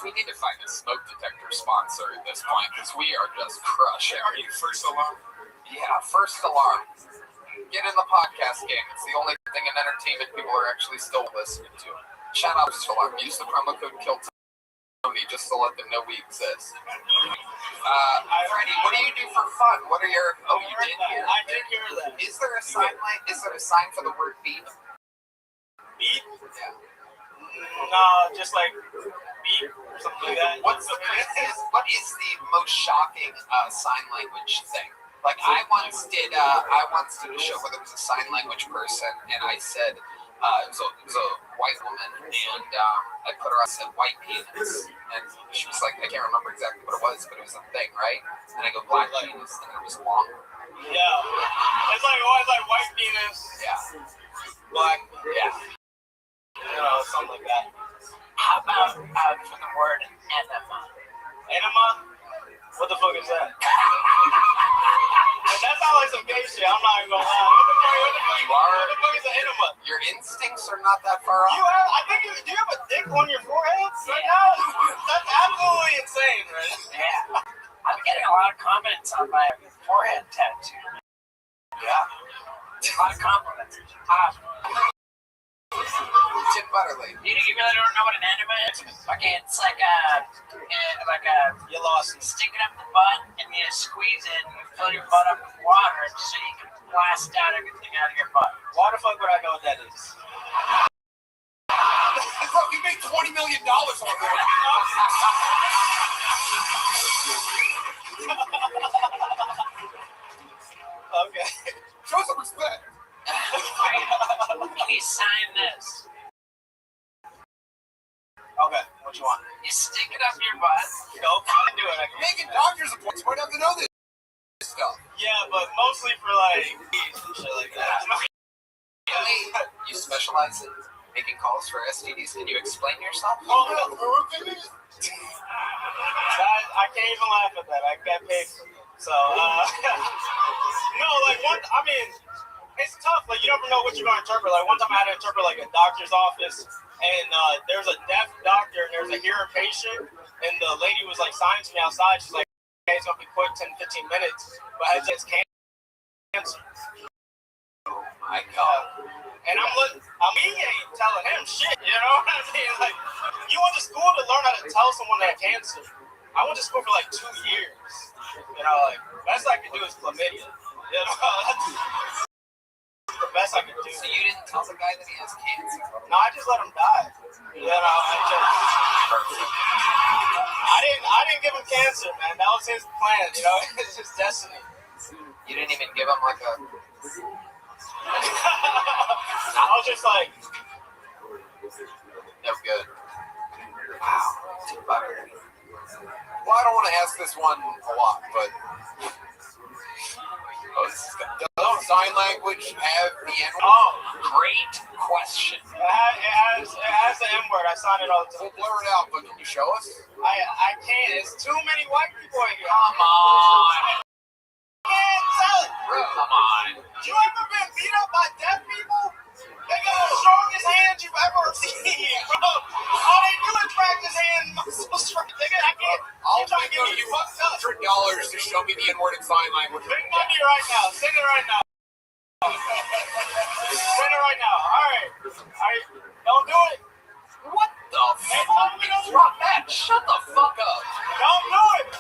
We need to find a smoke detector sponsor at this point because we are just crushing. Are you first alarm? Yeah, first alarm. Get in the podcast game. It's the only thing in entertainment people are actually still listening to. Shout out to Alarm. Use the promo code KILLTONY just to let them know we exist. Freddie, what do you do for fun? What are your? Oh, you did hear. I did hear that. Is there a sign? Is there a sign for the word beep? Beep? Yeah. No, just like beep or something like that. What is the most shocking sign language thing? Like I once did a show where there was a sign language person, and I said it was a white woman, and I put her on, said white penis, and she was like, I can't remember exactly what it was, but it was a thing, right? And I go black penis, and it was long. Yeah, it's like white penis. Yeah. Black. Yeah. You know, something like that. How about for the word enema? Enema? What the fuck is that? That sounds like some gay shit. I'm not even gonna lie. What the fuck is an enema? Your instincts are not that far off. Do you have a dick on your forehead? Right now? That's absolutely insane, right? Yeah. I'm getting a lot of comments on my forehead tattoo. Yeah. A lot of compliments. Tim Butterly. You really don't know what an enema is? Okay, it's like a You lost me. stick it up the butt and you squeeze it and you fill your butt up with water so you can blast out everything out of your butt. Why the fuck would I know what that is? Bro, you made $20 million on that. Okay. Show some respect. Can you sign this? Okay, what you want? You stick it up your butt. Nope, I do it. Making doctor's appointments might have to know this stuff. Yeah, but mostly for like shit like that. You specialize in making calls for STDs. Can you explain yourself? Oh, no. I can't even laugh at that. I got paid for it. So, no, like it's tough. Like, you never know what you're going to interpret. Like, one time I had to interpret, like, a doctor's office, and there's a deaf doctor, and there's a hearing patient, and the lady was, like, signing to me outside. She's like, okay, it's going to be quick, 10, 15 minutes, but I just cancer. Oh, my God. And he ain't telling him shit, you know what I mean? Like, you went to school to learn how to tell someone they have cancer. I went to school for, like, 2 years. You know, like, best I can do is chlamydia. You know? best I could do. So you didn't tell the guy that he has cancer? No, I just let him die. You know, I didn't give him cancer, man. That was his plan. You know, it's just destiny. You didn't even give him like a... I was just like, No good. Wow. Well, I don't want to ask this one a lot, but... Does sign language have the N-word? oh, Great question. it has the M-word. I sign it all the We'll time. blur it out, but can you show us? I can't. It's too many white people in here. Come on. I can't tell it. Come on. You ever been beat up by deaf people? They got the strongest hands you've ever seen, bro. All they do is practice hand muscles. Nigga, I can't. I'll try to pay get you me fucked up. $100 to show me the N-word in sign language. Big money right now. Send it right now. Send it right now. All right. Don't do it. What the fuck is wrong? Matt, shut the fuck up. Don't do it.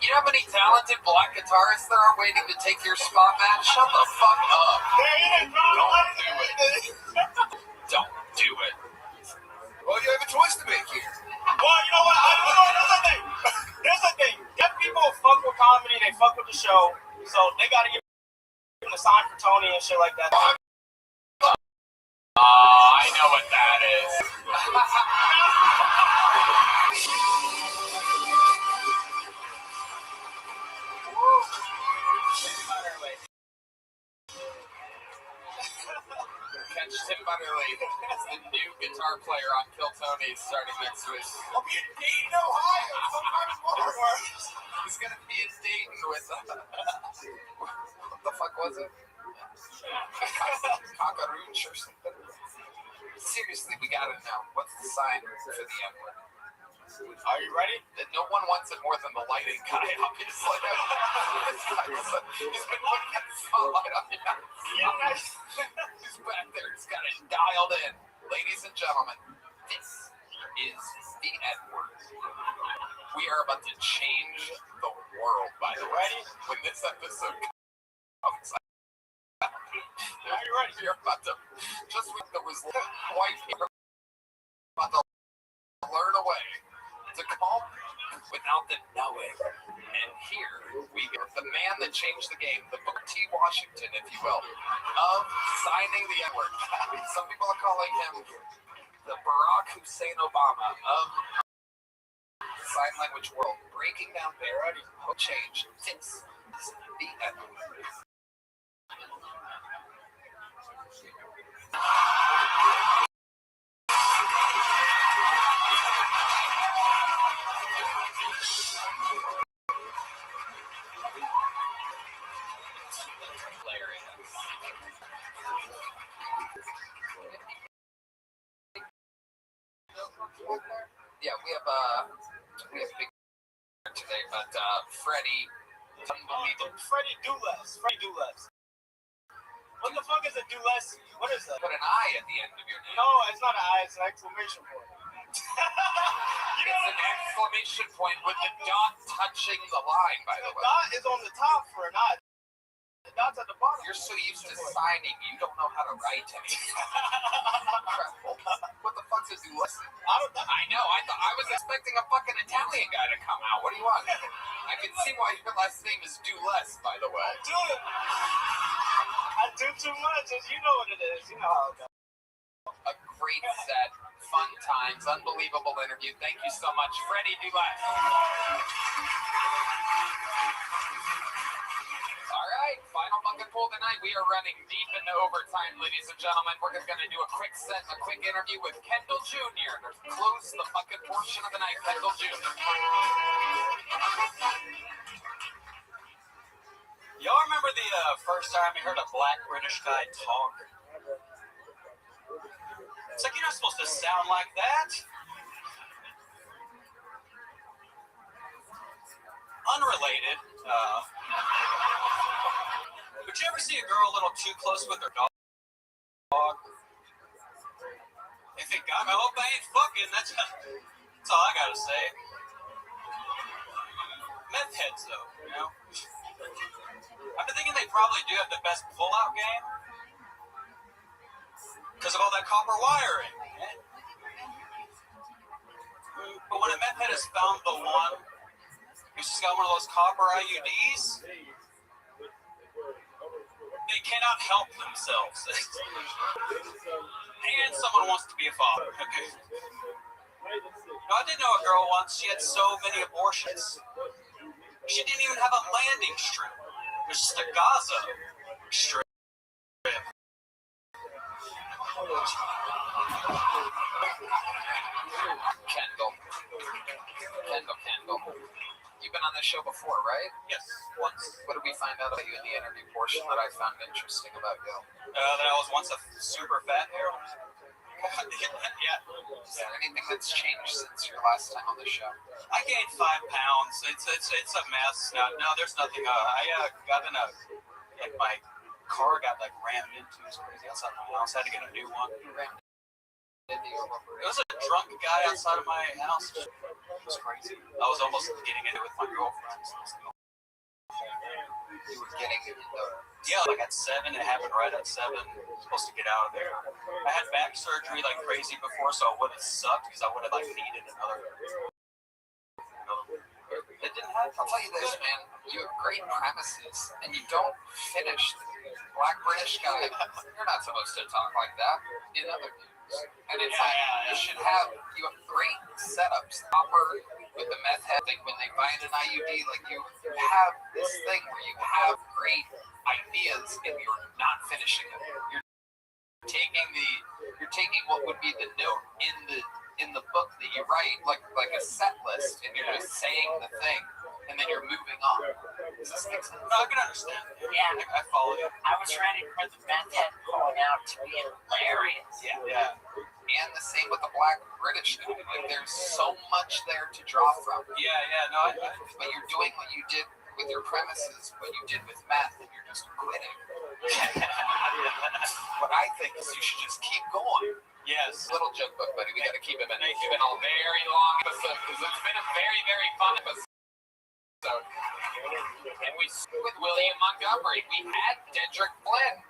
You know how many talented black guitarists there are waiting to take your spot, Matt? Shut the fuck up. There it is, bro. Don't do it. Don't do it. Well, you have a choice to make here. Well, you know what? Here's the thing. Deaf people fuck with comedy. They fuck with the show. So they got to give them a sign for Tony and shit like that. I know what that is. Catch Tim Butterly, the new guitar player on Kill Tony, starting next week. I'll be in Dayton, Ohio. He's gonna be in Dayton with what the fuck was it? Cockroach or something. Seriously, we gotta know. What's the sign for the N-word? Are you ready? No one wants it more than the lighting guy, obviously. He's been putting that spotlight on you. He's back there. He's got it dialed in. Ladies and gentlemen, this is the N-word. We are about to change the world, by the way. When this episode comes out. Are you ready? You're about to... Just when there was white people about to learn a way to call without them knowing. And here we go. The man that changed the game, the Booker T. Washington, if you will, of signing the N-word. Some people are calling him the Barack Hussein Obama of the sign language world. Breaking down barriers, hope change. This is the N-word. Yeah, we have a big today, but Freddie, unbelievable. Freddie do less. What the fuck is a do less? What is that? Put an I at the end of your name. No, it's not an I. It's an exclamation point. It's an exclamation point with the dot touching the line, by the way. The dot is on the top for an I. The dot's at the bottom. You're so used to signing, you don't know how to write anything. Incredible. What the fuck's a do less? I know. I was expecting a fucking Italian guy to come out. What do you want? I can see why your last name is Do Less, by the way. I do too much, as you know what it is. You know how it goes. A great set, fun times, unbelievable interview. Thank you so much, Freddie. Do Less. All right, final bucket pool tonight. We are running deep into overtime, ladies and gentlemen. We're going to do a quick set, a quick interview with Kendall Jr. to close the bucket portion of the night. Kendall Jr. Y'all remember the first time you heard a black British guy talk? It's like, you're not supposed to sound like that. Unrelated, would you ever see a girl a little too close with her dog? They think, I hope I ain't fucking. That's all I gotta say. Meth heads, though, you know? I've been thinking they probably do have the best pull-out game. because of all that copper wiring. But when a meth head has found the one who's just got one of those copper IUDs, they cannot help themselves. And someone wants to be a father. Okay. I did know a girl once, she had so many abortions. She didn't even have a landing strip. It was just a Gaza strip. Kendall. You've been on this show before, right? Yes, once. What did we find out about you in the interview portion that I found interesting about you? That I was once a super fat heroin. Yeah. Is there anything that's changed since your last time on the show? I gained 5 pounds. It's a mess. No, there's nothing. I got in my car got rammed into. It was crazy outside my house. I had to get a new one. It was a drunk guy outside of my house. It was crazy. I was almost getting into it with my girlfriend. You were getting into it. Yeah, like at 7. It happened right at 7. I was supposed to get out of there. I had back surgery like crazy before, so it would have sucked because I would have needed another. It didn't happen. I'll tell you this, man. You have great premises, and you don't finish. Black British guy, you're not supposed to talk like that in other news. And it's you should have great setups. Copper with the meth head thing, when they find an IUD, like you have this thing where you have great ideas and you're not finishing it. You're taking what would be the note in the book that you write, like a set list, and you're just saying the thing, and then you're moving on. Does this make sense? No, I can understand. Yeah. I follow you. I was ready for the meth head pulling out to be hilarious. Yeah. And the same with the Black British guy. Like, there's so much there to draw from. Yeah. No, But you're doing what you did with your premises, what you did with meth, and you're just quitting. What I think is you should just keep going. Yes. Little joke book, buddy. We got to keep it in. It's been a very long episode because it's been a very, very fun episode. And we with William Montgomery. We had Dedrick Flynn.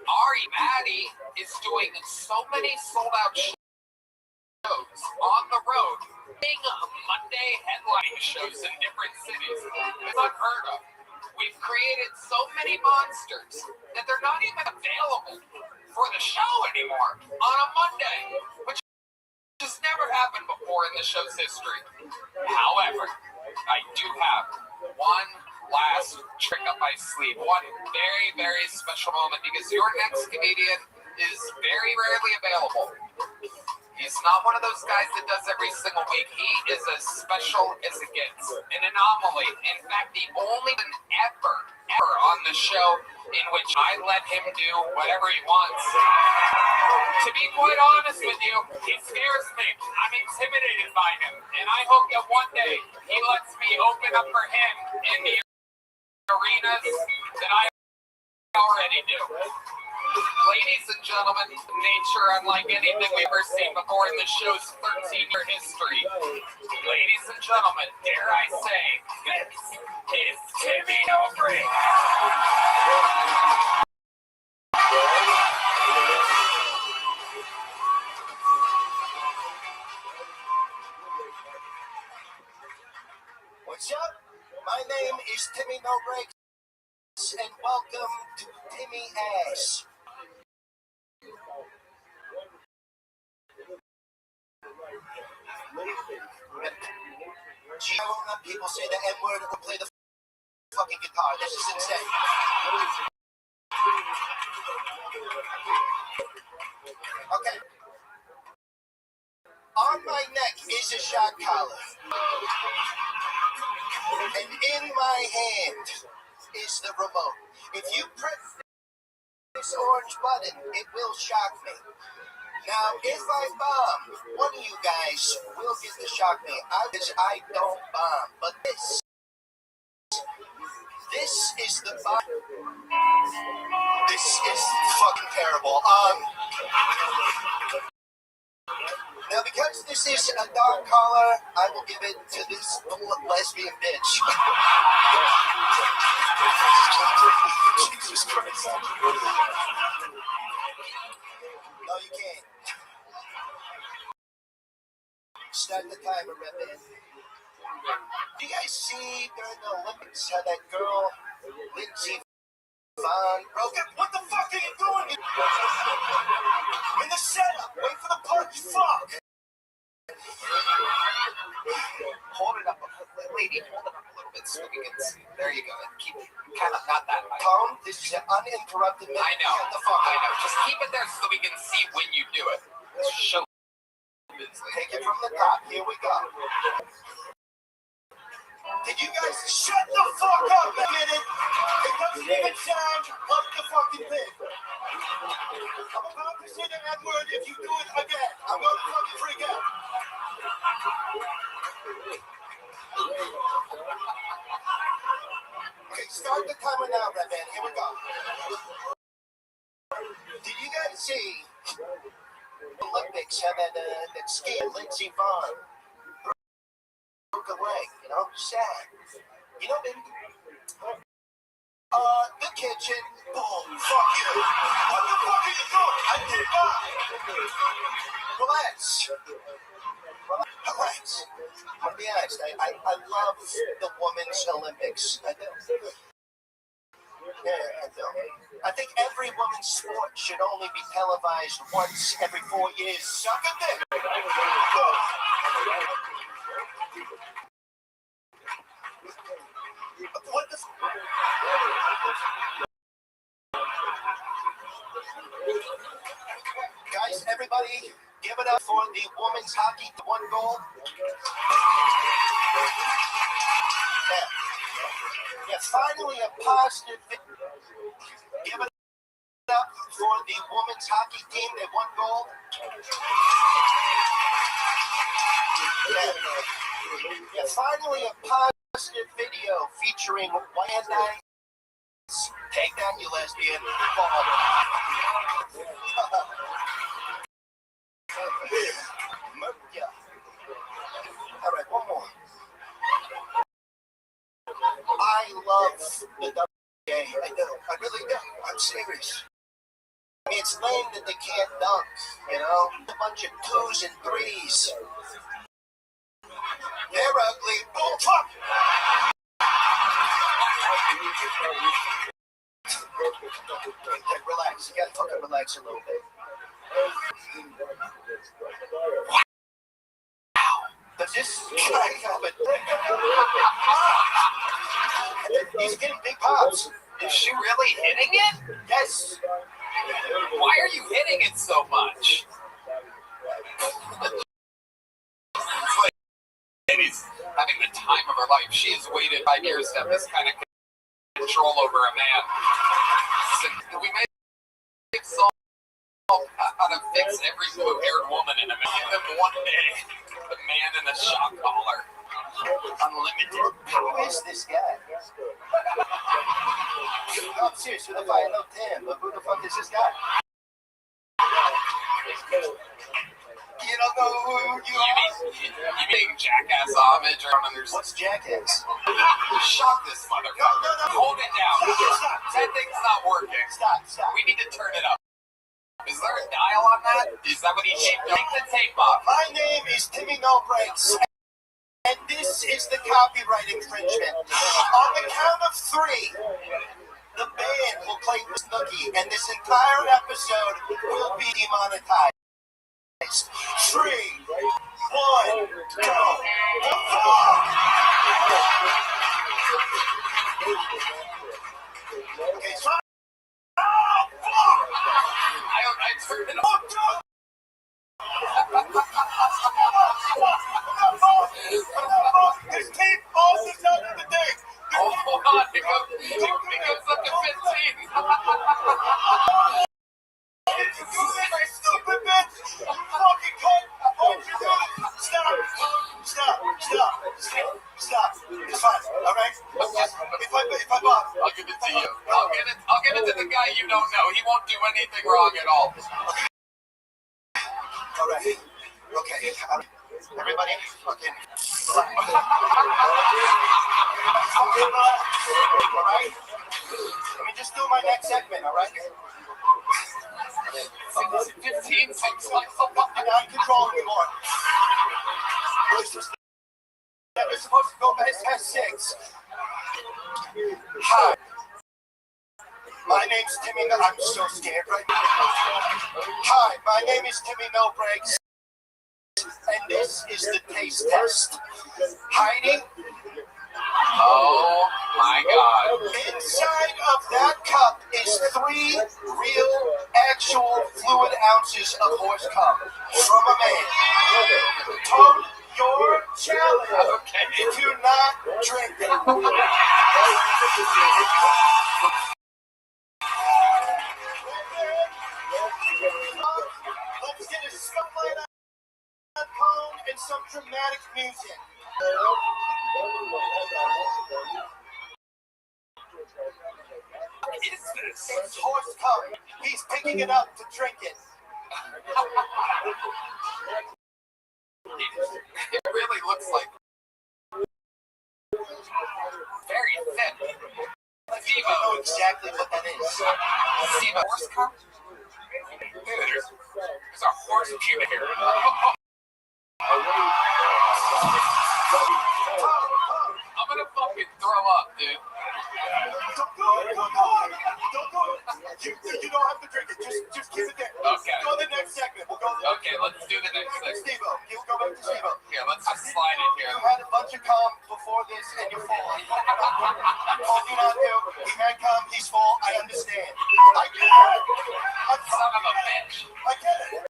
Ari Maddie is doing so many sold-out shows on the road, being Monday headlining shows in different cities. It's unheard of. We've created so many monsters that they're not even available for the show anymore on a Monday, which has never happened before in the show's history. However, I do have one last trick up my sleeve, one very, very special moment, because your next comedian is very rarely available. He's not one of those guys that does every single week. He is as special as it gets, an anomaly. In fact, the only one ever on the show in which I let him do whatever he wants. To be quite honest with you, he scares me. I'm intimidated by him, and I hope that one day he lets me open up for him in the arenas that I already do. Ladies and gentlemen, nature unlike anything we've ever seen before in the show's 13-year history. Ladies and gentlemen, dare I say, this is Timmy Nobrick. What's up? My name is Timmy No Breaks, and welcome to Timmy Ash. Gee, I won't let people say the N-word or play the fucking guitar. This is insane. Okay. On my neck is a shot collar. And in my hand is the remote. If you press this orange button, it will shock me. Now, if I bomb, one of you guys will get to shock me. I don't bomb, but this is the bomb. This is fucking terrible. Now, because this is a dog collar, I will give it to this lesbian bitch. Jesus Christ. No, you Start the timer, Rabbi. Do you guys see during the Olympics how that girl, Lindsey Vonn, broke it? What the fuck are you doing? In the setup, wait for the punch, fuck! Hold it up, lady. Hold it up a little bit so we can see. There you go. Keep kind of not that high. Tom, this is an uninterrupted minute. I know. Shut the fuck I up. know. Just keep it there so we can see when you do it. Show. Take it from the top. Here we go. Did you guys shut the fuck up a minute? It doesn't even sound like the fucking thing. I'm about to say the N-word. If you do it again, I'm gonna fucking freak out. Okay, start the timer now, Red Man. Here we go. Did you guys see the Olympics have that skier, Lindsey Vonn, broke a leg, you know? Sad. You know, baby? The kitchen. Boom. Fuck you. What the fuck are you doing? I did not. Relax. Relax. I'm gonna be honest. I love the Women's Olympics. I do. Yeah, I do. I think every women's sport should only be televised once every 4 years. Suck a dick. What the? Guys, everybody, give it up for the women's hockey. One goal. Yeah, finally a positive. Give it up for the women's hockey team. They won gold. Yeah, finally a positive video featuring Wyandites. Take that, you lesbian. Yeah. All right, one more. I love the WNBA. I do. I really do. I'm serious. I mean, it's lame that they can't dunk, you know? A bunch of 2s and 3s. They're ugly. Oh, fuck! Okay, relax. You gotta fucking relax a little bit. Does this guy have a... He's getting big pops. Is she really hitting it? Yes. Why are you hitting it so much? She's having the time of her life. She has waited 5 years to have this kind of control over a man. So we made a song how to fix every blue-haired woman in a million one day. The man in the shock collar. Unlimited. Who is this guy? No, I'm serious. Who the fuck? I know Tim, but who the fuck is this guy? You don't know who you are? You mean jackass homage or understand? What's jackass? Shock this motherfucker. No. Hold it down. Stop. That thing's not working. Stop. We need to turn it up. Is there a dial on that? Is that what he should take the tape off? My name is Timmy No Breaks, and this is the copyright infringement. On the count of 3, the band will play Snooki, and this entire episode will be demonetized. 3, 1, go. Okay, so I turned it off. There's tape all the time of the day. Oh, hold on. It goes up to 15. Did you do this, you stupid bitch? You fucking cunt. Why'd you do it? Stop. It's fine, all right? If I bought, I'll give it to you. I'll give it to the guy you don't know. He won't do anything wrong at all. all right. Okay. Everybody, fucking. All right? Let me just do my next segment, all right? 15 seconds like so fucking I'm not in control anymore. That was supposed to go past 6. Hi. My name's Timmy. I'm so scared right now. Hi, my name is Timmy No Breaks, and this is the taste test. Heidi? Oh my God. Inside of that cup is 3 real, actual fluid ounces of horse cum from a man. Tone, your challenge to not drink it. Let's get a spotlight on Cone and some dramatic music. What is this? It's horse cum. He's picking it up to drink it. It really looks like very thin. I know exactly what that is. See the horse cum? Dude, there's a horse pubic here. I'm gonna fucking throw up, dude. Don't do it. You don't have to drink it. Just keep it there. Okay. Go to the next segment. We'll go to the next Okay, let's do the next thing. Steve-O. You'll go back to Steve-O. Here, let's just slide it here. You had a bunch of cum before this and you're full. I told you not to. He had cum. He's full. I understand. I get it. Son of a bitch. I get it.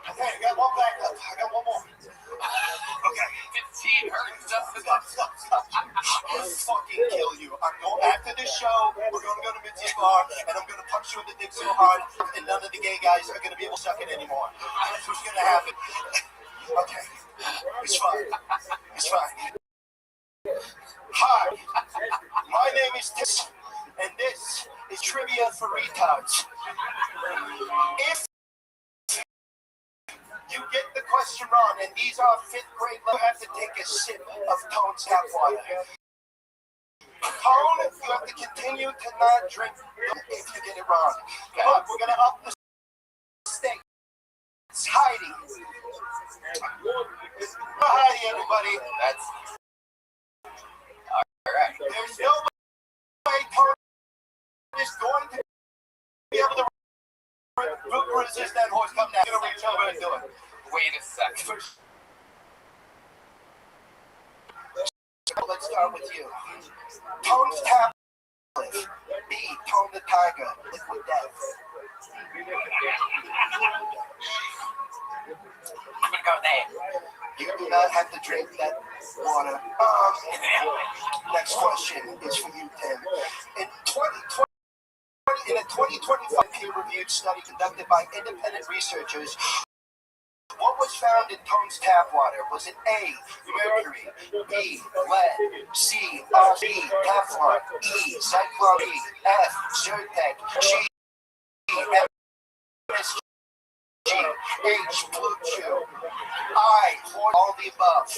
Okay, I got one back up. I got one more. Okay. 15 hurts just Stop. I'll fucking kill you. I'm going after this show. We're going to go to Mitzi's bar, and I'm going to punch you in the dick so hard, and none of the gay guys are going to be able to suck it anymore. That's what's going to happen. Okay. It's fine. Hi. My name is Tiss, and this is Trivia for Retards. If you get the question wrong, and these are 5th grade level, you have to take a sip of Tone's tap water. Tone, you have to continue to not drink if you get it wrong. But we're going to up the stakes. It's Heidi. Heidi, everybody. That's alright. There's no way Tone is going to be able to resist that horse come down. You're going to reach over and do it. Wait a second. Let's start with you. Tone's tablet. B. Tone the Tiger. Liquid Death. I'm gonna go there. You do not have to drink that water. Next question is for you, Tim. In a 2025 peer-reviewed study conducted by independent researchers, what was found in Tone's tap water? Was it A, mercury, B, lead, C, RC, Teflon, E, Cyclone E, F, Zyrtec, G, MSG, H, Blue Chew, I, all the above.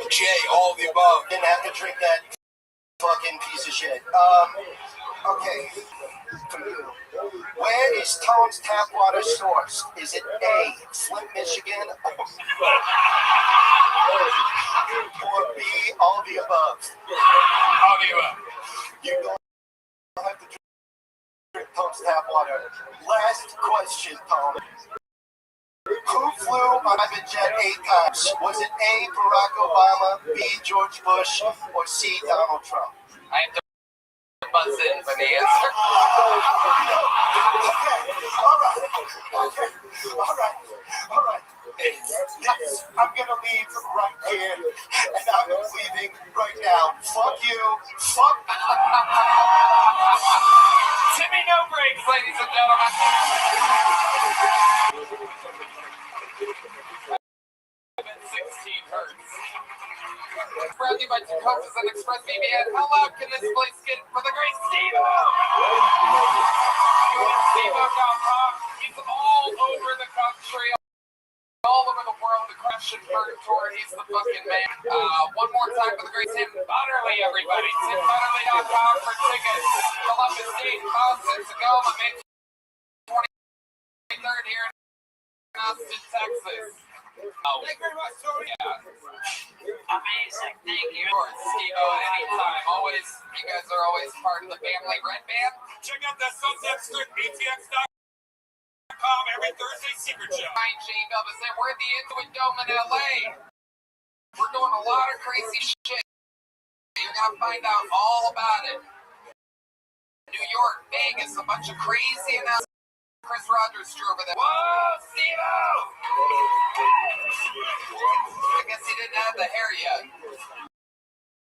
J, all the above. Didn't have to drink that fucking piece of shit. Okay, for you. Where is Tone's tap water sourced? Is it A, Flint, Michigan, or B, all the above? All the above. You don't have to drink Tone's tap water. Last question, Tone. Who flew on a private jet 8 times? Was it A, Barack Obama, B, George Bush, or C, Donald Trump? I have to buzz in for the answer. All right. I'm gonna leave right here, and I'm leaving right now. Fuck you. Fuck. Timmy No Breaks, ladies and gentlemen. I've been 16 hertz. Brought to you by Tecovas and ExpressVPN. How loud can this place get for the great Steve-O? Steve-O.com. He's all over the country, all over the world. The crap Sebastian Bertor, he's the fucking man. One more time for the great Tim Butterly, everybody. TimButterly.com for tickets. Columbus State, about 6 ago, my May 23rd here in Austin, Texas. Oh, thank you very much, Tony. Yeah. Amazing. Thank you. Steve-O, anytime. Always, you guys are always part of the family. Red Band. Check out that Sunset Strip, BTX.com every Thursday secret show. Ryan J. Dub is there. We're at the Intuit Dome in LA. We're doing a lot of crazy shit. You're going to find out all about it. New York, Vegas, a bunch of crazy announcements. Chris Rogers drew over there. Whoa, Steve-O! I guess he didn't have the hair yet.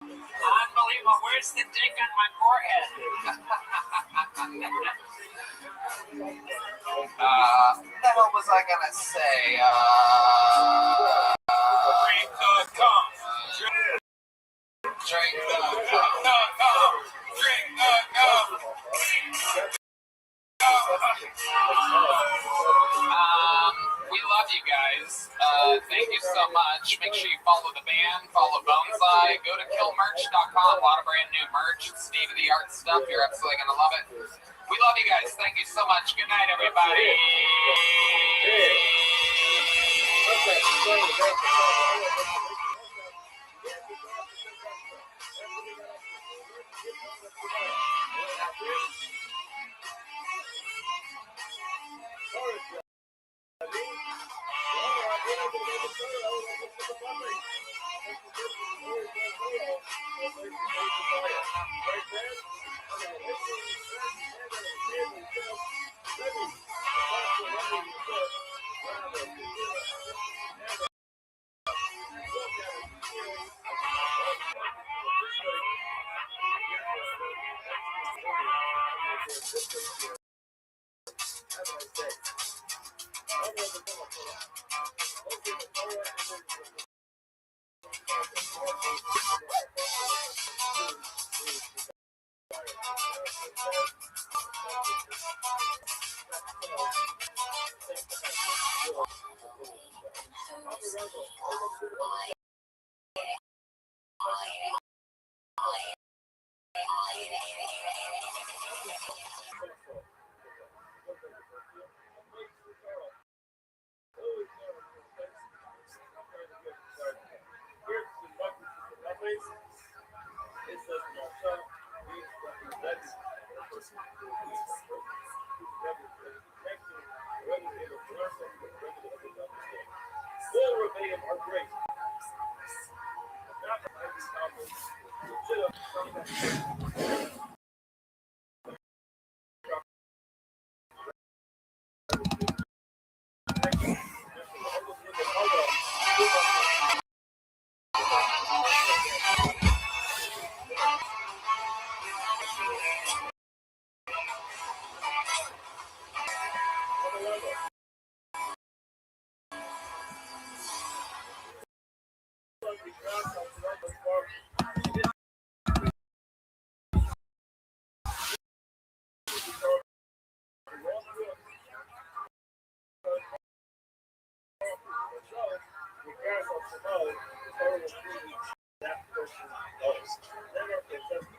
Unbelievable. Where's the dick on my forehead? What the hell was I gonna say? Drink the cum. We love you guys. Thank you so much. Make sure you follow the band, follow Bonsai, go to killmerch.com. A lot of brand new merch, state of the art stuff. You're absolutely gonna love it. We love you guys. Thank you so much. Good night, everybody. That person knows.